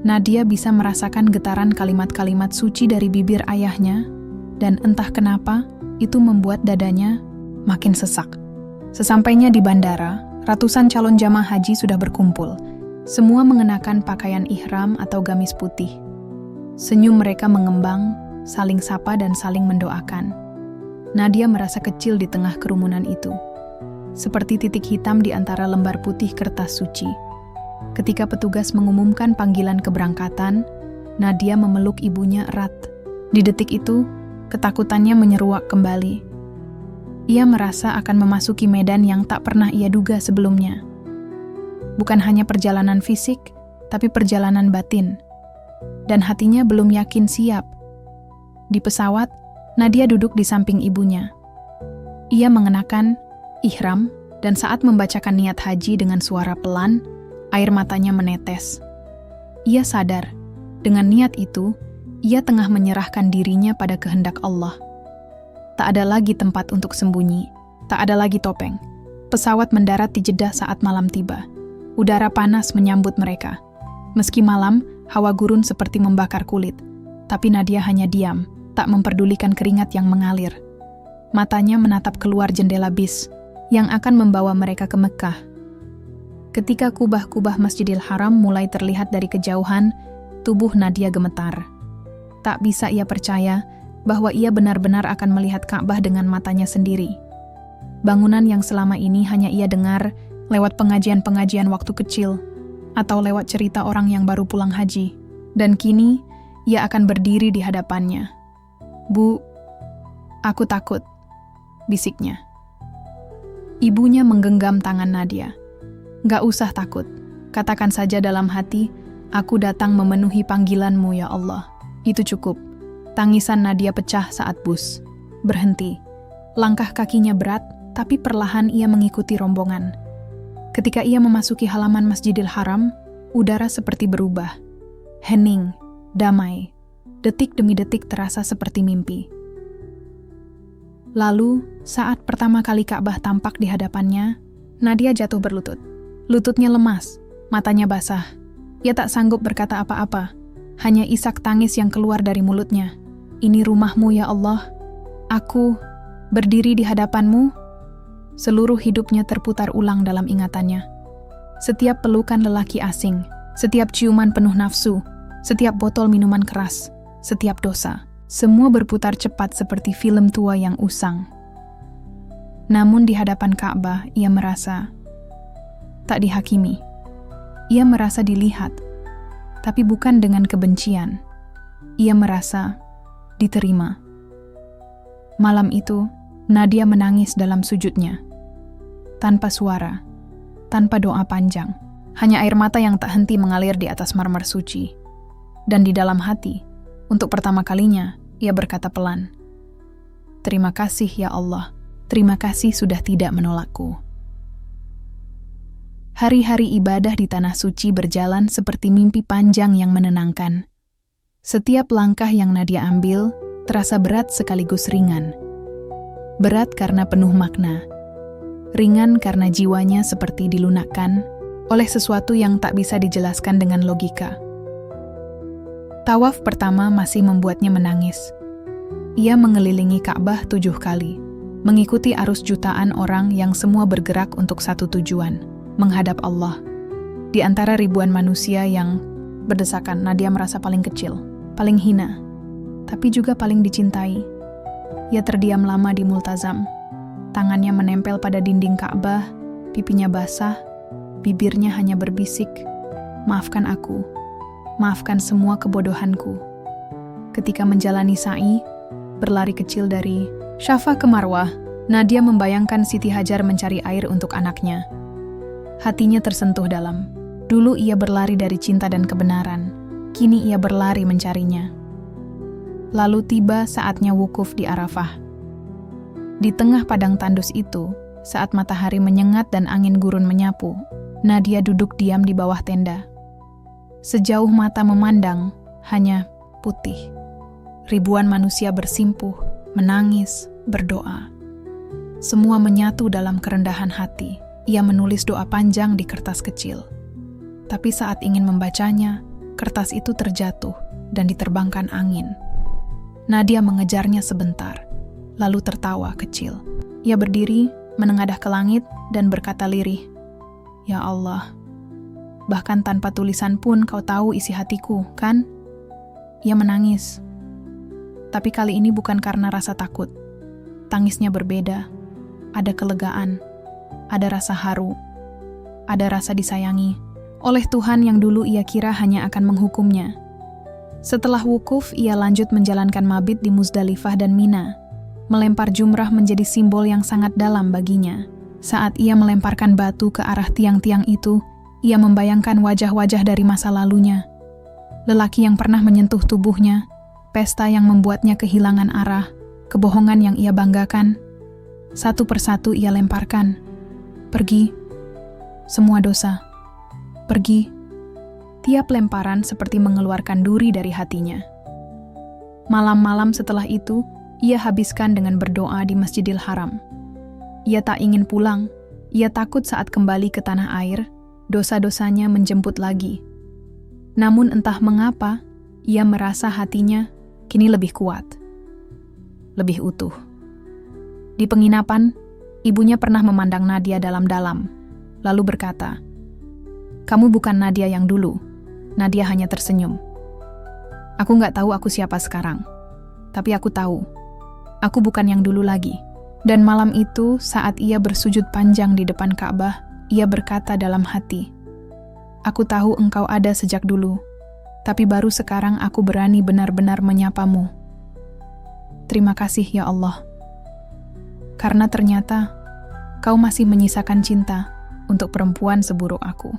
Speaker 1: Nadia bisa merasakan getaran kalimat-kalimat suci dari bibir ayahnya, dan entah kenapa, itu membuat dadanya makin sesak. Sesampainya di bandara, ratusan calon jamaah haji sudah berkumpul. Semua mengenakan pakaian ihram atau gamis putih. Senyum mereka mengembang, saling sapa dan saling mendoakan. Nadia merasa kecil di tengah kerumunan itu. Seperti titik hitam di antara lembar putih kertas suci. Ketika petugas mengumumkan panggilan keberangkatan, Nadia memeluk ibunya erat. Di detik itu, ketakutannya menyeruak kembali. Ia merasa akan memasuki medan yang tak pernah ia duga sebelumnya. Bukan hanya perjalanan fisik, tapi perjalanan batin. Dan hatinya belum yakin siap. Di pesawat, Nadia duduk di samping ibunya. Ia mengenakan ihram, dan saat membacakan niat haji dengan suara pelan, air matanya menetes. Ia sadar, dengan niat itu, ia tengah menyerahkan dirinya pada kehendak Allah. Tak ada lagi tempat untuk sembunyi, tak ada lagi topeng. Pesawat mendarat di Jeddah saat malam tiba. Udara panas menyambut mereka. Meski malam, hawa gurun seperti membakar kulit. Tapi Nadia hanya diam, tak memperdulikan keringat yang mengalir. Matanya menatap keluar jendela bis, yang akan membawa mereka ke Mekah. Ketika kubah-kubah Masjidil Haram mulai terlihat dari kejauhan, tubuh Nadia gemetar. Tak bisa ia percaya bahwa ia benar-benar akan melihat Ka'bah dengan matanya sendiri. Bangunan yang selama ini hanya ia dengar lewat pengajian-pengajian waktu kecil, atau lewat cerita orang yang baru pulang haji. Dan kini, ia akan berdiri di hadapannya. "Bu, aku takut," bisiknya. Ibunya menggenggam tangan Nadia. "Gak usah takut, katakan saja dalam hati, aku datang memenuhi panggilanmu ya Allah." Itu cukup. Tangisan Nadia pecah saat bus berhenti. Langkah kakinya berat, tapi perlahan ia mengikuti rombongan. Ketika ia memasuki halaman Masjidil Haram, udara seperti berubah. Hening, damai. Detik demi detik terasa seperti mimpi. Lalu, saat pertama kali Ka'bah tampak di hadapannya, Nadia jatuh berlutut. Lututnya lemas, matanya basah. Ia tak sanggup berkata apa-apa. Hanya isak tangis yang keluar dari mulutnya. "Ini rumahmu ya Allah. Aku berdiri di hadapanmu." Seluruh hidupnya terputar ulang dalam ingatannya. Setiap pelukan lelaki asing, setiap ciuman penuh nafsu, setiap botol minuman keras, setiap dosa, semua berputar cepat seperti film tua yang usang. Namun di hadapan Ka'bah, ia merasa tak dihakimi. Ia merasa dilihat, tapi bukan dengan kebencian. Ia merasa diterima. Malam itu, Nadia menangis dalam sujudnya. Tanpa suara, tanpa doa panjang, Hanya air mata yang tak henti mengalir di atas marmer suci. Dan di dalam hati, untuk pertama kalinya, ia berkata pelan, "Terima kasih ya Allah, terima kasih sudah tidak menolakku." Hari-hari ibadah di tanah suci berjalan seperti mimpi panjang yang menenangkan. Setiap langkah yang Nadia ambil terasa berat sekaligus ringan. Berat karena penuh makna. Ringan karena jiwanya seperti dilunakkan oleh sesuatu yang tak bisa dijelaskan dengan logika. Tawaf pertama masih membuatnya menangis. Ia mengelilingi Ka'bah 7 kali, mengikuti arus jutaan orang yang semua bergerak untuk satu tujuan, menghadap Allah. Di antara ribuan manusia yang berdesakan, Nadia merasa paling kecil, paling hina, tapi juga paling dicintai. Ia terdiam lama di multazam. Tangannya menempel pada dinding Ka'bah, pipinya basah, bibirnya hanya berbisik, "Maafkan aku, maafkan semua kebodohanku." Ketika menjalani sa'i, berlari kecil dari Syafa ke Marwah, Nadia membayangkan Siti Hajar mencari air untuk anaknya. Hatinya tersentuh dalam. Dulu ia berlari dari cinta dan kebenaran, kini ia berlari mencarinya. Lalu tiba saatnya wukuf di Arafah. Di tengah padang tandus itu, saat matahari menyengat dan angin gurun menyapu, Nadia duduk diam di bawah tenda. Sejauh mata memandang, hanya putih. Ribuan manusia bersimpuh, menangis, berdoa. Semua menyatu dalam kerendahan hati. Ia menulis doa panjang di kertas kecil. Tapi saat ingin membacanya, kertas itu terjatuh dan diterbangkan angin. Nadia mengejarnya sebentar, lalu tertawa kecil. Ia berdiri, menengadah ke langit, dan berkata lirih, "Ya Allah, bahkan tanpa tulisan pun kau tahu isi hatiku, kan?" Ia menangis. Tapi kali ini bukan karena rasa takut. Tangisnya berbeda. Ada kelegaan, ada rasa haru, ada rasa disayangi oleh Tuhan yang dulu ia kira hanya akan menghukumnya. Setelah wukuf, ia lanjut menjalankan mabit di Muzdalifah dan Mina. Melempar jumrah menjadi simbol yang sangat dalam baginya. Saat ia melemparkan batu ke arah tiang-tiang itu, ia membayangkan wajah-wajah dari masa lalunya. Lelaki yang pernah menyentuh tubuhnya, pesta yang membuatnya kehilangan arah, kebohongan yang ia banggakan. Satu persatu ia lemparkan. Pergi. Semua dosa. Pergi. Tiap lemparan seperti mengeluarkan duri dari hatinya. Malam-malam setelah itu, ia habiskan dengan berdoa di Masjidil Haram. Ia tak ingin pulang. Ia takut saat kembali ke tanah air, dosa-dosanya menjemput lagi. Namun entah mengapa, ia merasa hatinya kini lebih kuat, lebih utuh. Di penginapan, ibunya pernah memandang Nadia dalam-dalam, lalu berkata, "Kamu bukan Nadia yang dulu." Nadia hanya tersenyum. "Aku nggak tahu aku siapa sekarang, tapi aku tahu, aku bukan yang dulu lagi." Dan malam itu, saat ia bersujud panjang di depan Ka'bah, ia berkata dalam hati, "Aku tahu engkau ada sejak dulu, tapi baru sekarang aku berani benar-benar menyapamu. Terima kasih ya Allah. Karena ternyata kau masih menyisakan cinta untuk perempuan seburuk aku."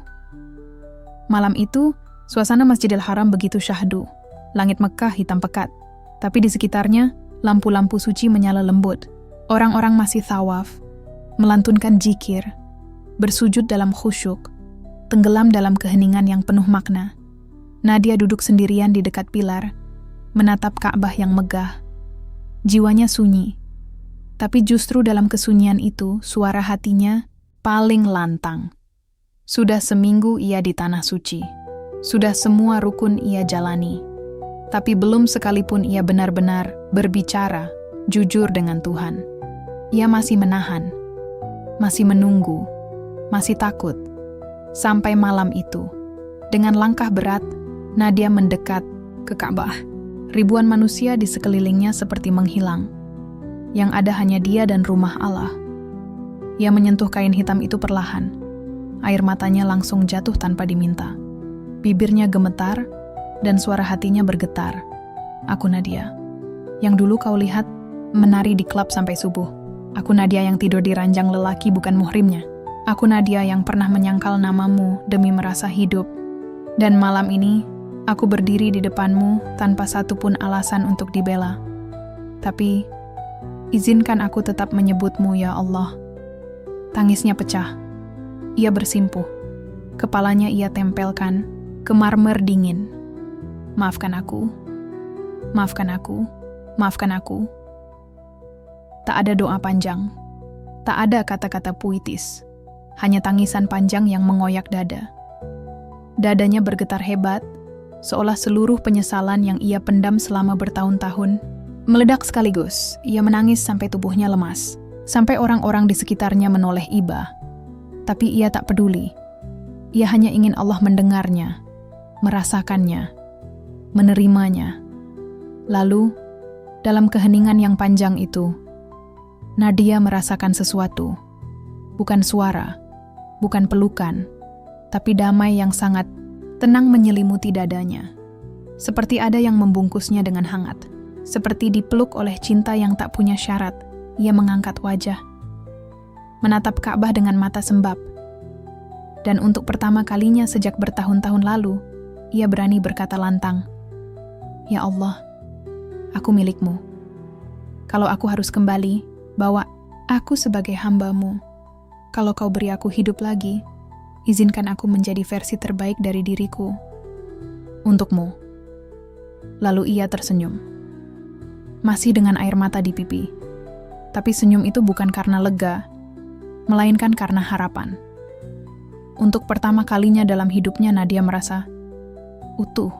Speaker 1: Malam itu, suasana Masjidil Haram begitu syahdu. Langit Mekah hitam pekat, tapi di sekitarnya, lampu-lampu suci menyala lembut. Orang-orang masih tawaf, melantunkan zikir, bersujud dalam khusyuk, tenggelam dalam keheningan yang penuh makna. Nadia duduk sendirian di dekat pilar, menatap Ka'bah yang megah. Jiwanya sunyi, tapi justru dalam kesunyian itu, suara hatinya paling lantang. Sudah seminggu ia di tanah suci, sudah semua rukun ia jalani, tapi belum sekalipun ia benar-benar berbicara jujur dengan Tuhan. Ia masih menahan, masih menunggu, masih takut. Sampai malam itu, dengan langkah berat, Nadia mendekat ke Ka'bah. Ribuan manusia di sekelilingnya seperti menghilang. Yang ada hanya dia dan rumah Allah. Ia menyentuh kain hitam itu perlahan. Air matanya langsung jatuh tanpa diminta. Bibirnya gemetar, dan suara hatinya bergetar. "Aku Nadia, yang dulu kau lihat menari di klub sampai subuh. Aku Nadia yang tidur di ranjang lelaki bukan muhrimnya. Aku Nadia yang pernah menyangkal namamu demi merasa hidup. Dan malam ini, aku berdiri di depanmu tanpa satupun alasan untuk dibela. Tapi, izinkan aku tetap menyebutmu ya Allah. Tangisnya pecah. Ia bersimpuh. Kepalanya ia tempelkan ke marmer dingin. Maafkan aku. Maafkan aku. Maafkan aku. Tak ada doa panjang. Tak ada kata-kata puitis. Hanya tangisan panjang yang mengoyak dada. Dadanya bergetar hebat, seolah seluruh penyesalan yang ia pendam selama bertahun-tahun meledak sekaligus. Ia menangis sampai tubuhnya lemas, sampai orang-orang di sekitarnya menoleh iba. Tapi ia tak peduli. Ia hanya ingin Allah mendengarnya, merasakannya, menerimanya. Lalu, dalam keheningan yang panjang itu, Nadia merasakan sesuatu. Bukan suara, bukan pelukan, tapi damai yang sangat tenang menyelimuti dadanya. Seperti ada yang membungkusnya dengan hangat. Seperti dipeluk oleh cinta yang tak punya syarat, ia mengangkat wajah. Menatap Ka'bah dengan mata sembab. Dan untuk pertama kalinya sejak bertahun-tahun lalu, ia berani berkata lantang, "Ya Allah, aku milikmu. Kalau aku harus kembali, bawa aku sebagai hamba-Mu. Kalau kau beri aku hidup lagi, izinkan aku menjadi versi terbaik dari diriku. Untukmu." Lalu ia tersenyum. Masih dengan air mata di pipi. Tapi senyum itu bukan karena lega, melainkan karena harapan. Untuk pertama kalinya dalam hidupnya Nadia merasa utuh.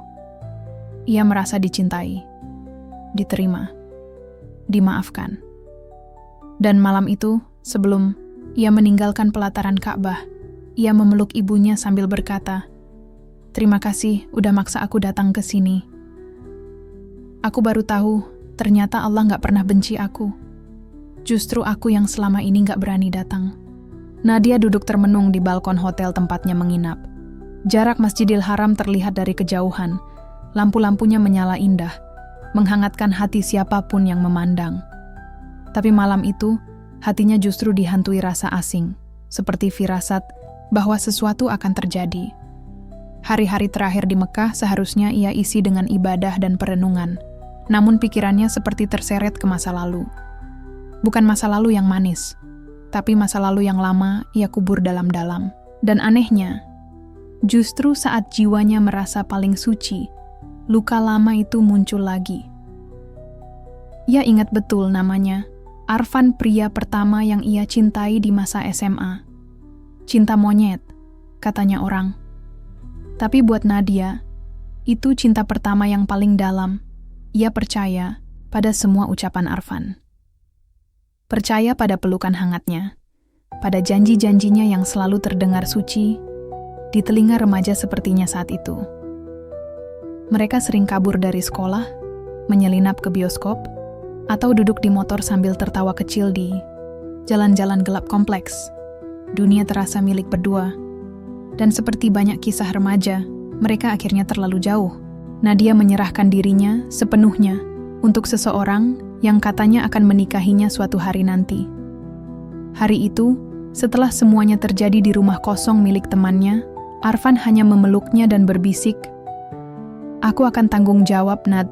Speaker 1: Ia merasa dicintai, diterima, dimaafkan. Dan malam itu, sebelum ia meninggalkan pelataran Ka'bah, ia memeluk ibunya sambil berkata, "Terima kasih udah maksa aku datang ke sini. Aku baru tahu, ternyata Allah gak pernah benci aku. Justru aku yang selama ini gak berani datang." Nadia duduk termenung di balkon hotel tempatnya menginap. Jarak Masjidil Haram terlihat dari kejauhan. Lampu-lampunya menyala indah, menghangatkan hati siapapun yang memandang. Tapi malam itu, hatinya justru dihantui rasa asing, seperti firasat bahwa sesuatu akan terjadi. Hari-hari terakhir di Mekah seharusnya ia isi dengan ibadah dan perenungan, namun pikirannya seperti terseret ke masa lalu. Bukan masa lalu yang manis, tapi masa lalu yang lama ia kubur dalam-dalam. Dan anehnya, justru saat jiwanya merasa paling suci, luka lama itu muncul lagi. Ia ingat betul namanya, Arfan, pria pertama yang ia cintai di masa SMA. Cinta monyet, katanya orang. Tapi buat Nadia, itu cinta pertama yang paling dalam. Ia percaya pada semua ucapan Arfan. Percaya pada pelukan hangatnya, pada janji-janjinya yang selalu terdengar suci di telinga remaja sepertinya saat itu. Mereka sering kabur dari sekolah, menyelinap ke bioskop, atau duduk di motor sambil tertawa kecil di jalan-jalan gelap kompleks. Dunia terasa milik berdua. Dan seperti banyak kisah remaja, mereka akhirnya terlalu jauh. Nadia menyerahkan dirinya sepenuhnya untuk seseorang yang katanya akan menikahinya suatu hari nanti. Hari itu, setelah semuanya terjadi di rumah kosong milik temannya, Arfan hanya memeluknya dan berbisik, "Aku akan tanggung jawab, Nad."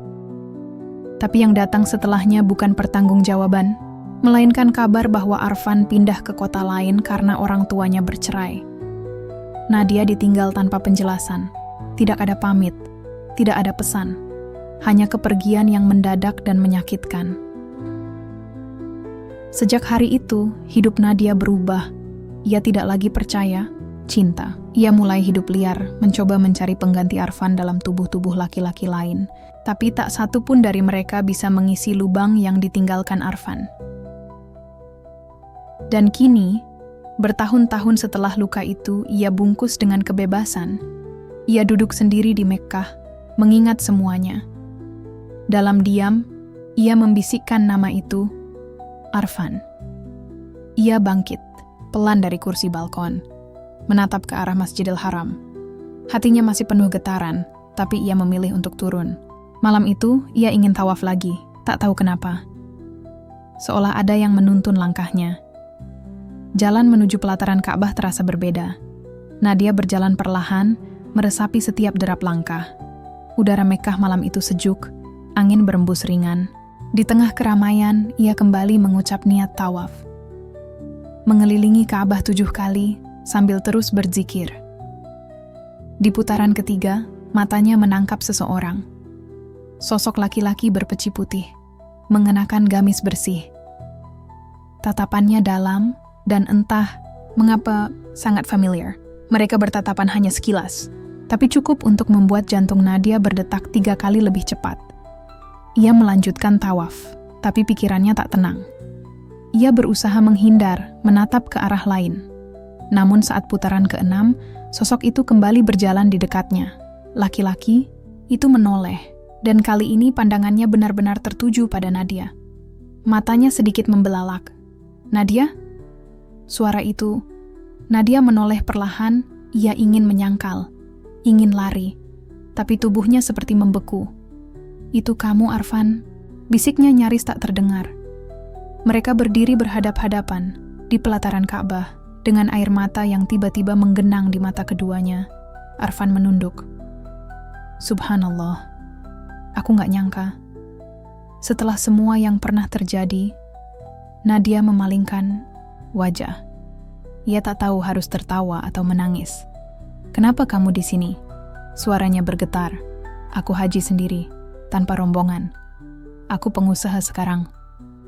Speaker 1: Tapi yang datang setelahnya bukan pertanggungjawaban, melainkan kabar bahwa Arfan pindah ke kota lain karena orang tuanya bercerai. Nadia ditinggal tanpa penjelasan, tidak ada pamit, tidak ada pesan, hanya kepergian yang mendadak dan menyakitkan. Sejak hari itu, hidup Nadia berubah. Ia tidak lagi percaya cinta. Ia mulai hidup liar, mencoba mencari pengganti Arfan dalam tubuh-tubuh laki-laki lain. Tapi tak satu pun dari mereka bisa mengisi lubang yang ditinggalkan Arfan. Dan kini, bertahun-tahun setelah luka itu ia bungkus dengan kebebasan, ia duduk sendiri di Mekkah, mengingat semuanya. Dalam diam, ia membisikkan nama itu, Arfan. Ia bangkit, pelan dari kursi balkon, menatap ke arah Masjidil Haram. Hatinya masih penuh getaran, tapi ia memilih untuk turun. Malam itu, ia ingin tawaf lagi, tak tahu kenapa. Seolah ada yang menuntun langkahnya. Jalan menuju pelataran Ka'bah terasa berbeda. Nadia berjalan perlahan, meresapi setiap derap langkah. Udara Mekkah malam itu sejuk, angin berembus ringan. Di tengah keramaian, ia kembali mengucap niat tawaf. Mengelilingi Ka'bah 7 kali, sambil terus berzikir. Di putaran ketiga, matanya menangkap seseorang. Sosok laki-laki berpeci putih, mengenakan gamis bersih. Tatapannya dalam, dan entah mengapa sangat familiar. Mereka bertatapan hanya sekilas, tapi cukup untuk membuat jantung Nadia berdetak 3 kali lebih cepat. Ia melanjutkan tawaf, tapi pikirannya tak tenang. Ia berusaha menghindar, menatap ke arah lain. Namun saat putaran ke-6, sosok itu kembali berjalan di dekatnya. Laki-laki itu menoleh, dan kali ini pandangannya benar-benar tertuju pada Nadia. Matanya sedikit membelalak. "Nadia?" Suara itu. Nadia menoleh perlahan, ia ingin menyangkal, ingin lari, tapi tubuhnya seperti membeku. "Itu kamu, Arfan?" bisiknya nyaris tak terdengar. Mereka berdiri berhadap-hadapan di pelataran Ka'bah dengan air mata yang tiba-tiba menggenang di mata keduanya. Arfan menunduk. "Subhanallah, aku gak nyangka." Setelah semua yang pernah terjadi, Nadia memalingkan wajah. Ia tak tahu harus tertawa atau menangis. "Kenapa kamu di sini?" Suaranya bergetar. "Aku haji sendiri, tanpa rombongan. Aku pengusaha sekarang.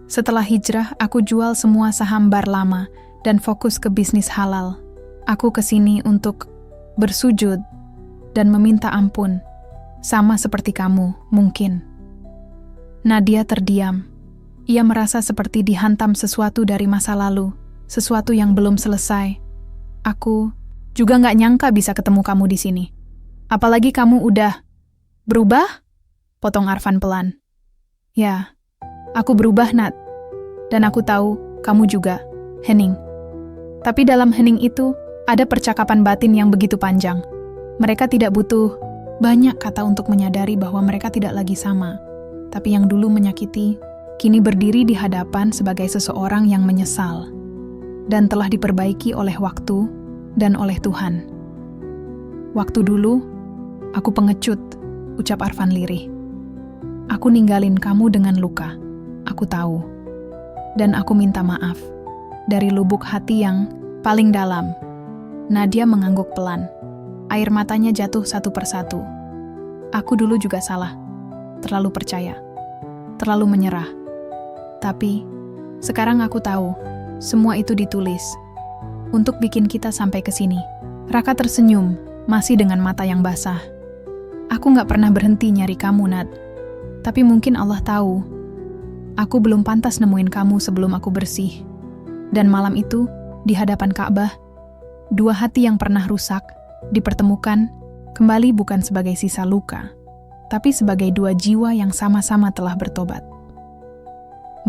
Speaker 1: Setelah hijrah, aku jual semua saham bar lama dan fokus ke bisnis halal. Aku kesini untuk bersujud dan meminta ampun, sama seperti kamu, mungkin." Nadia terdiam. Ia merasa seperti dihantam sesuatu dari masa lalu, sesuatu yang belum selesai. "Aku juga gak nyangka bisa ketemu kamu di sini. Apalagi kamu udah berubah?" potong Arfan pelan. "Ya, aku berubah, Nat. Dan aku tahu kamu juga, Henning." Tapi dalam hening itu, ada percakapan batin yang begitu panjang. Mereka tidak butuh banyak kata untuk menyadari bahwa mereka tidak lagi sama. Tapi yang dulu menyakiti, kini berdiri di hadapan sebagai seseorang yang menyesal dan telah diperbaiki oleh waktu dan oleh Tuhan. "Waktu dulu, aku pengecut," ucap Arfan lirih. "Aku ninggalin kamu dengan luka. Aku tahu. Dan aku minta maaf. Dari lubuk hati yang paling dalam." Nadia mengangguk pelan. Air matanya jatuh satu persatu. "Aku dulu juga salah. Terlalu percaya. Terlalu menyerah. Tapi, sekarang aku tahu, semua itu ditulis. Untuk bikin kita sampai ke sini." Raka tersenyum, masih dengan mata yang basah. "Aku gak pernah berhenti nyari kamu, Nat. Tapi mungkin Allah tahu. Aku belum pantas nemuin kamu sebelum aku bersih. Dan malam itu, di hadapan Ka'bah, 2 hati yang pernah rusak, dipertemukan, kembali bukan sebagai sisa luka, tapi sebagai 2 jiwa yang sama-sama telah bertobat."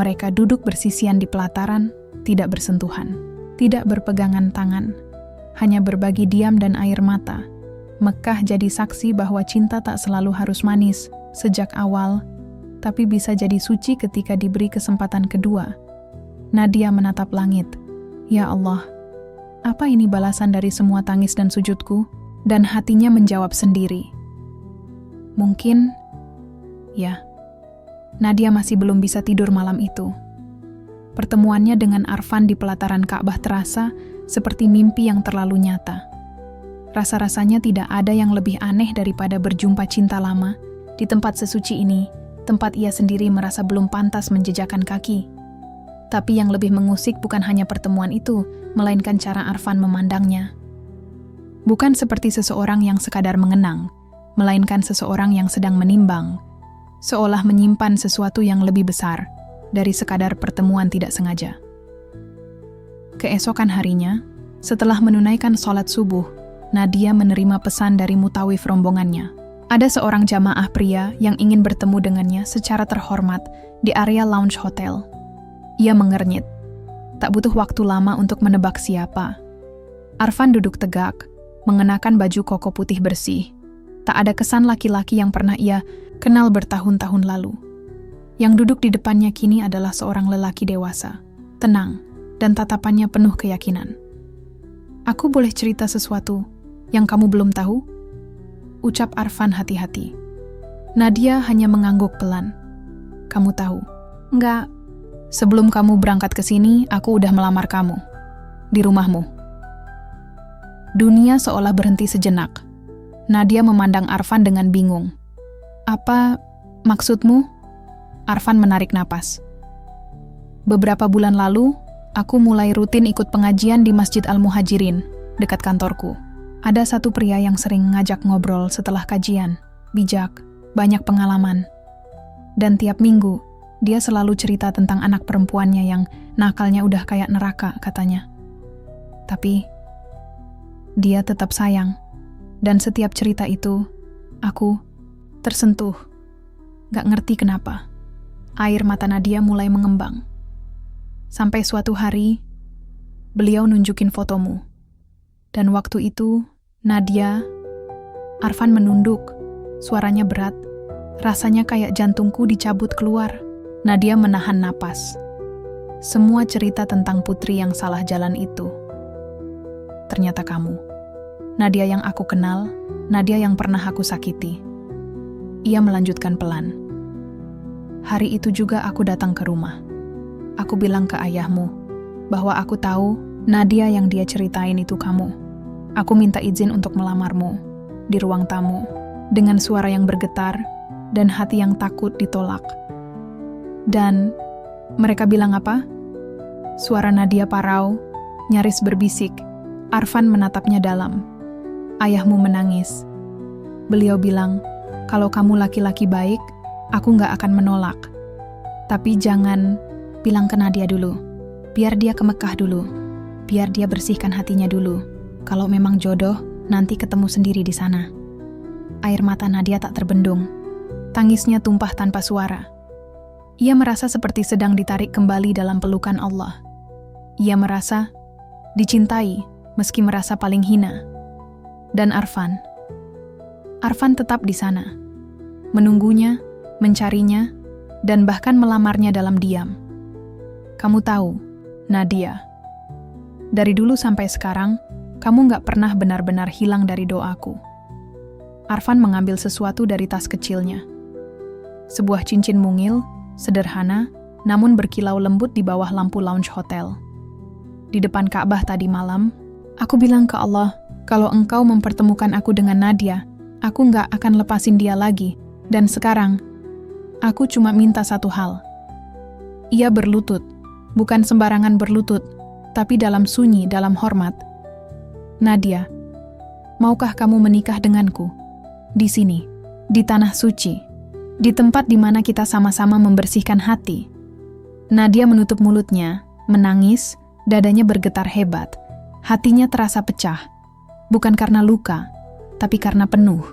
Speaker 1: Mereka duduk bersisian di pelataran, tidak bersentuhan, tidak berpegangan tangan, hanya berbagi diam dan air mata. Mekkah jadi saksi bahwa cinta tak selalu harus manis sejak awal, tapi bisa jadi suci ketika diberi kesempatan kedua. Nadia menatap langit. "Ya Allah, apa ini balasan dari semua tangis dan sujudku?" Dan hatinya menjawab sendiri. Mungkin, ya. Nadia masih belum bisa tidur malam itu. Pertemuannya dengan Arfan di pelataran Ka'bah terasa seperti mimpi yang terlalu nyata. Rasa-rasanya tidak ada yang lebih aneh daripada berjumpa cinta lama di tempat sesuci ini, tempat ia sendiri merasa belum pantas menjejakkan kaki. Tapi yang lebih mengusik bukan hanya pertemuan itu, melainkan cara Arfan memandangnya. Bukan seperti seseorang yang sekadar mengenang, melainkan seseorang yang sedang menimbang, seolah menyimpan sesuatu yang lebih besar dari sekadar pertemuan tidak sengaja. Keesokan harinya, setelah menunaikan sholat subuh, Nadia menerima pesan dari mutawif rombongannya. Ada seorang jamaah pria yang ingin bertemu dengannya secara terhormat di area lounge hotel. Ia mengernyit. Tak butuh waktu lama untuk menebak siapa. Arfan duduk tegak, mengenakan baju koko putih bersih. Tak ada kesan laki-laki yang pernah ia kenal bertahun-tahun lalu. Yang duduk di depannya kini adalah seorang lelaki dewasa, tenang, dan tatapannya penuh keyakinan. "Aku boleh cerita sesuatu yang kamu belum tahu?" ucap Arfan hati-hati. Nadia hanya mengangguk pelan. "Kamu tahu?" "Enggak. Sebelum kamu berangkat ke sini, aku udah melamar kamu. Di rumahmu." Dunia seolah berhenti sejenak. Nadia memandang Arfan dengan bingung. "Apa maksudmu?" Arfan menarik napas. "Beberapa bulan lalu, aku mulai rutin ikut pengajian di Masjid Al-Muhajirin, dekat kantorku. Ada satu pria yang sering ngajak ngobrol setelah kajian, bijak, banyak pengalaman. Dan tiap minggu, dia selalu cerita tentang anak perempuannya yang nakalnya udah kayak neraka, katanya. Tapi, dia tetap sayang. Dan setiap cerita itu, aku tersentuh. Gak ngerti kenapa. Air mata Nadia mulai mengembang. Sampai suatu hari, beliau nunjukin fotomu. Dan waktu itu, Nadia, Arfan menunduk. Suaranya berat. Rasanya kayak jantungku dicabut keluar. Nadia menahan napas. Semua cerita tentang putri yang salah jalan itu. Ternyata kamu. Nadia yang aku kenal, Nadia yang pernah aku sakiti. Ia melanjutkan pelan. Hari itu juga aku datang ke rumah. Aku bilang ke ayahmu bahwa aku tahu Nadia yang dia ceritain itu kamu. Aku minta izin untuk melamarmu di ruang tamu dengan suara yang bergetar dan hati yang takut ditolak. Dan mereka bilang apa? Suara Nadia parau, nyaris berbisik. Arfan menatapnya dalam. Ayahmu menangis. Beliau bilang, "Kalau kamu laki-laki baik, aku nggak akan menolak. Tapi jangan bilang ke Nadia dulu. Biar dia ke Mekah dulu. Biar dia bersihkan hatinya dulu. Kalau memang jodoh, nanti ketemu sendiri di sana." Air mata Nadia tak terbendung. Tangisnya tumpah tanpa suara. Ia merasa seperti sedang ditarik kembali dalam pelukan Allah. Ia merasa dicintai meski merasa paling hina. Dan Arfan tetap di sana. Menunggunya, mencarinya, dan bahkan melamarnya dalam diam. Kamu tahu, Nadia, dari dulu sampai sekarang, kamu gak pernah benar-benar hilang dari doaku. Arfan mengambil sesuatu dari tas kecilnya. Sebuah cincin mungil, sederhana, namun berkilau lembut di bawah lampu lounge hotel. Di depan Ka'bah tadi malam, aku bilang ke Allah, kalau engkau mempertemukan aku dengan Nadia, aku gak akan lepasin dia lagi. Dan sekarang, aku cuma minta satu hal. Ia berlutut, bukan sembarangan berlutut, tapi dalam sunyi, dalam hormat. Nadia, maukah kamu menikah denganku? Di sini, di tanah suci, di tempat di mana kita sama-sama membersihkan hati. Nadia menutup mulutnya, menangis, dadanya bergetar hebat. Hatinya terasa pecah, bukan karena luka, tapi karena penuh,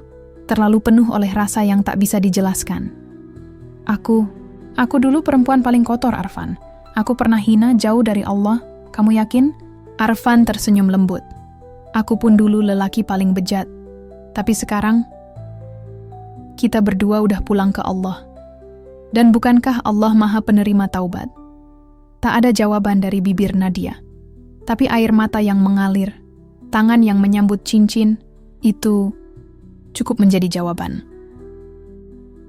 Speaker 1: terlalu penuh oleh rasa yang tak bisa dijelaskan. Aku dulu perempuan paling kotor, Arfan. Aku pernah hina jauh dari Allah, kamu yakin? Arfan tersenyum lembut. Aku pun dulu lelaki paling bejat, tapi sekarang, kita berdua udah pulang ke Allah. Dan bukankah Allah Maha Penerima Taubat? Tak ada jawaban dari bibir Nadia. Tapi air mata yang mengalir, tangan yang menyambut cincin, itu cukup menjadi jawaban.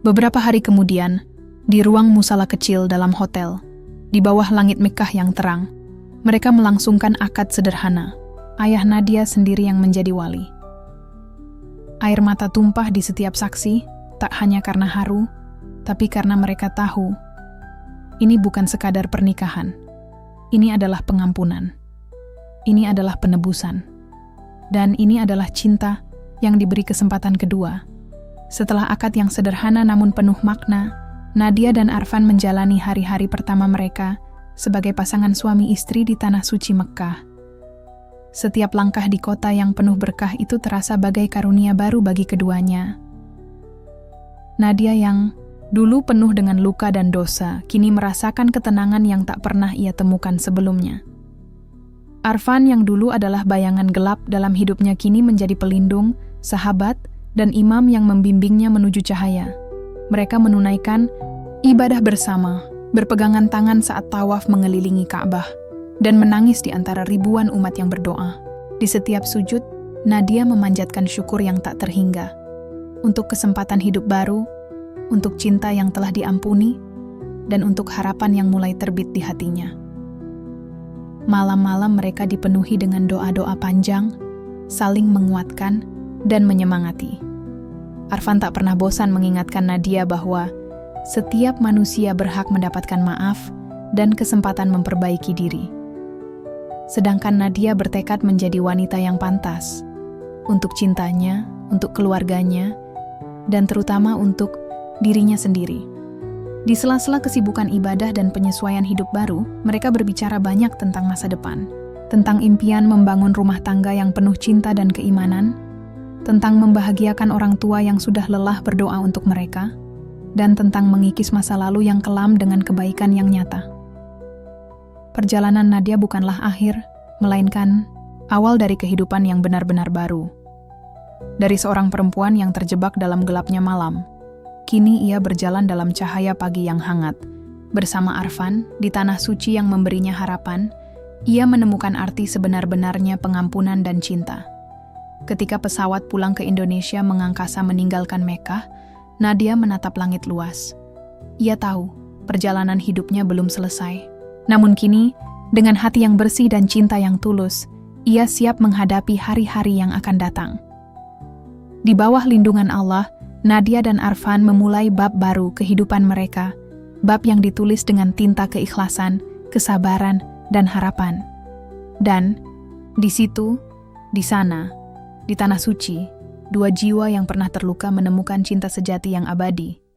Speaker 1: Beberapa hari kemudian, di ruang musala kecil dalam hotel, di bawah langit Mekah yang terang, mereka melangsungkan akad sederhana. Ayah Nadia sendiri yang menjadi wali. Air mata tumpah di setiap saksi, tak hanya karena haru, tapi karena mereka tahu, ini bukan sekadar pernikahan. Ini adalah pengampunan. Ini adalah penebusan. Dan ini adalah cinta yang diberi kesempatan kedua. Setelah akad yang sederhana namun penuh makna, Nadia dan Arfan menjalani hari-hari pertama mereka sebagai pasangan suami istri di tanah suci Mekah. Setiap langkah di kota yang penuh berkah itu terasa bagai karunia baru bagi keduanya. Nadia yang dulu penuh dengan luka dan dosa, kini merasakan ketenangan yang tak pernah ia temukan sebelumnya. Arfan yang dulu adalah bayangan gelap dalam hidupnya kini menjadi pelindung, sahabat, dan imam yang membimbingnya menuju cahaya. Mereka menunaikan ibadah bersama, berpegangan tangan saat tawaf mengelilingi Ka'bah. dan menangis di antara ribuan umat yang berdoa. Di setiap sujud, Nadia memanjatkan syukur yang tak terhingga untuk kesempatan hidup baru, untuk cinta yang telah diampuni, dan untuk harapan yang mulai terbit di hatinya. Malam-malam mereka dipenuhi dengan doa-doa panjang, saling menguatkan dan menyemangati. Arfan tak pernah bosan mengingatkan Nadia bahwa setiap manusia berhak mendapatkan maaf dan kesempatan memperbaiki diri. Sedangkan Nadia bertekad menjadi wanita yang pantas untuk cintanya, untuk keluarganya, dan terutama untuk dirinya sendiri. Di sela-sela kesibukan ibadah dan penyesuaian hidup baru, mereka berbicara banyak tentang masa depan, tentang impian membangun rumah tangga yang penuh cinta dan keimanan, tentang membahagiakan orang tua yang sudah lelah berdoa untuk mereka, dan tentang mengikis masa lalu yang kelam dengan kebaikan yang nyata. Perjalanan Nadia bukanlah akhir, melainkan awal dari kehidupan yang benar-benar baru. Dari seorang perempuan yang terjebak dalam gelapnya malam, kini ia berjalan dalam cahaya pagi yang hangat. Bersama Arfan, di tanah suci yang memberinya harapan, ia menemukan arti sebenar-benarnya pengampunan dan cinta. Ketika pesawat pulang ke Indonesia mengangkasa meninggalkan Mekkah, Nadia menatap langit luas. Ia tahu, perjalanan hidupnya belum selesai. Namun kini, dengan hati yang bersih dan cinta yang tulus, ia siap menghadapi hari-hari yang akan datang. Di bawah lindungan Allah, Nadia dan Arfan memulai bab baru kehidupan mereka, bab yang ditulis dengan tinta keikhlasan, kesabaran, dan harapan. Dan di situ, di sana, di tanah suci, dua jiwa yang pernah terluka menemukan cinta sejati yang abadi.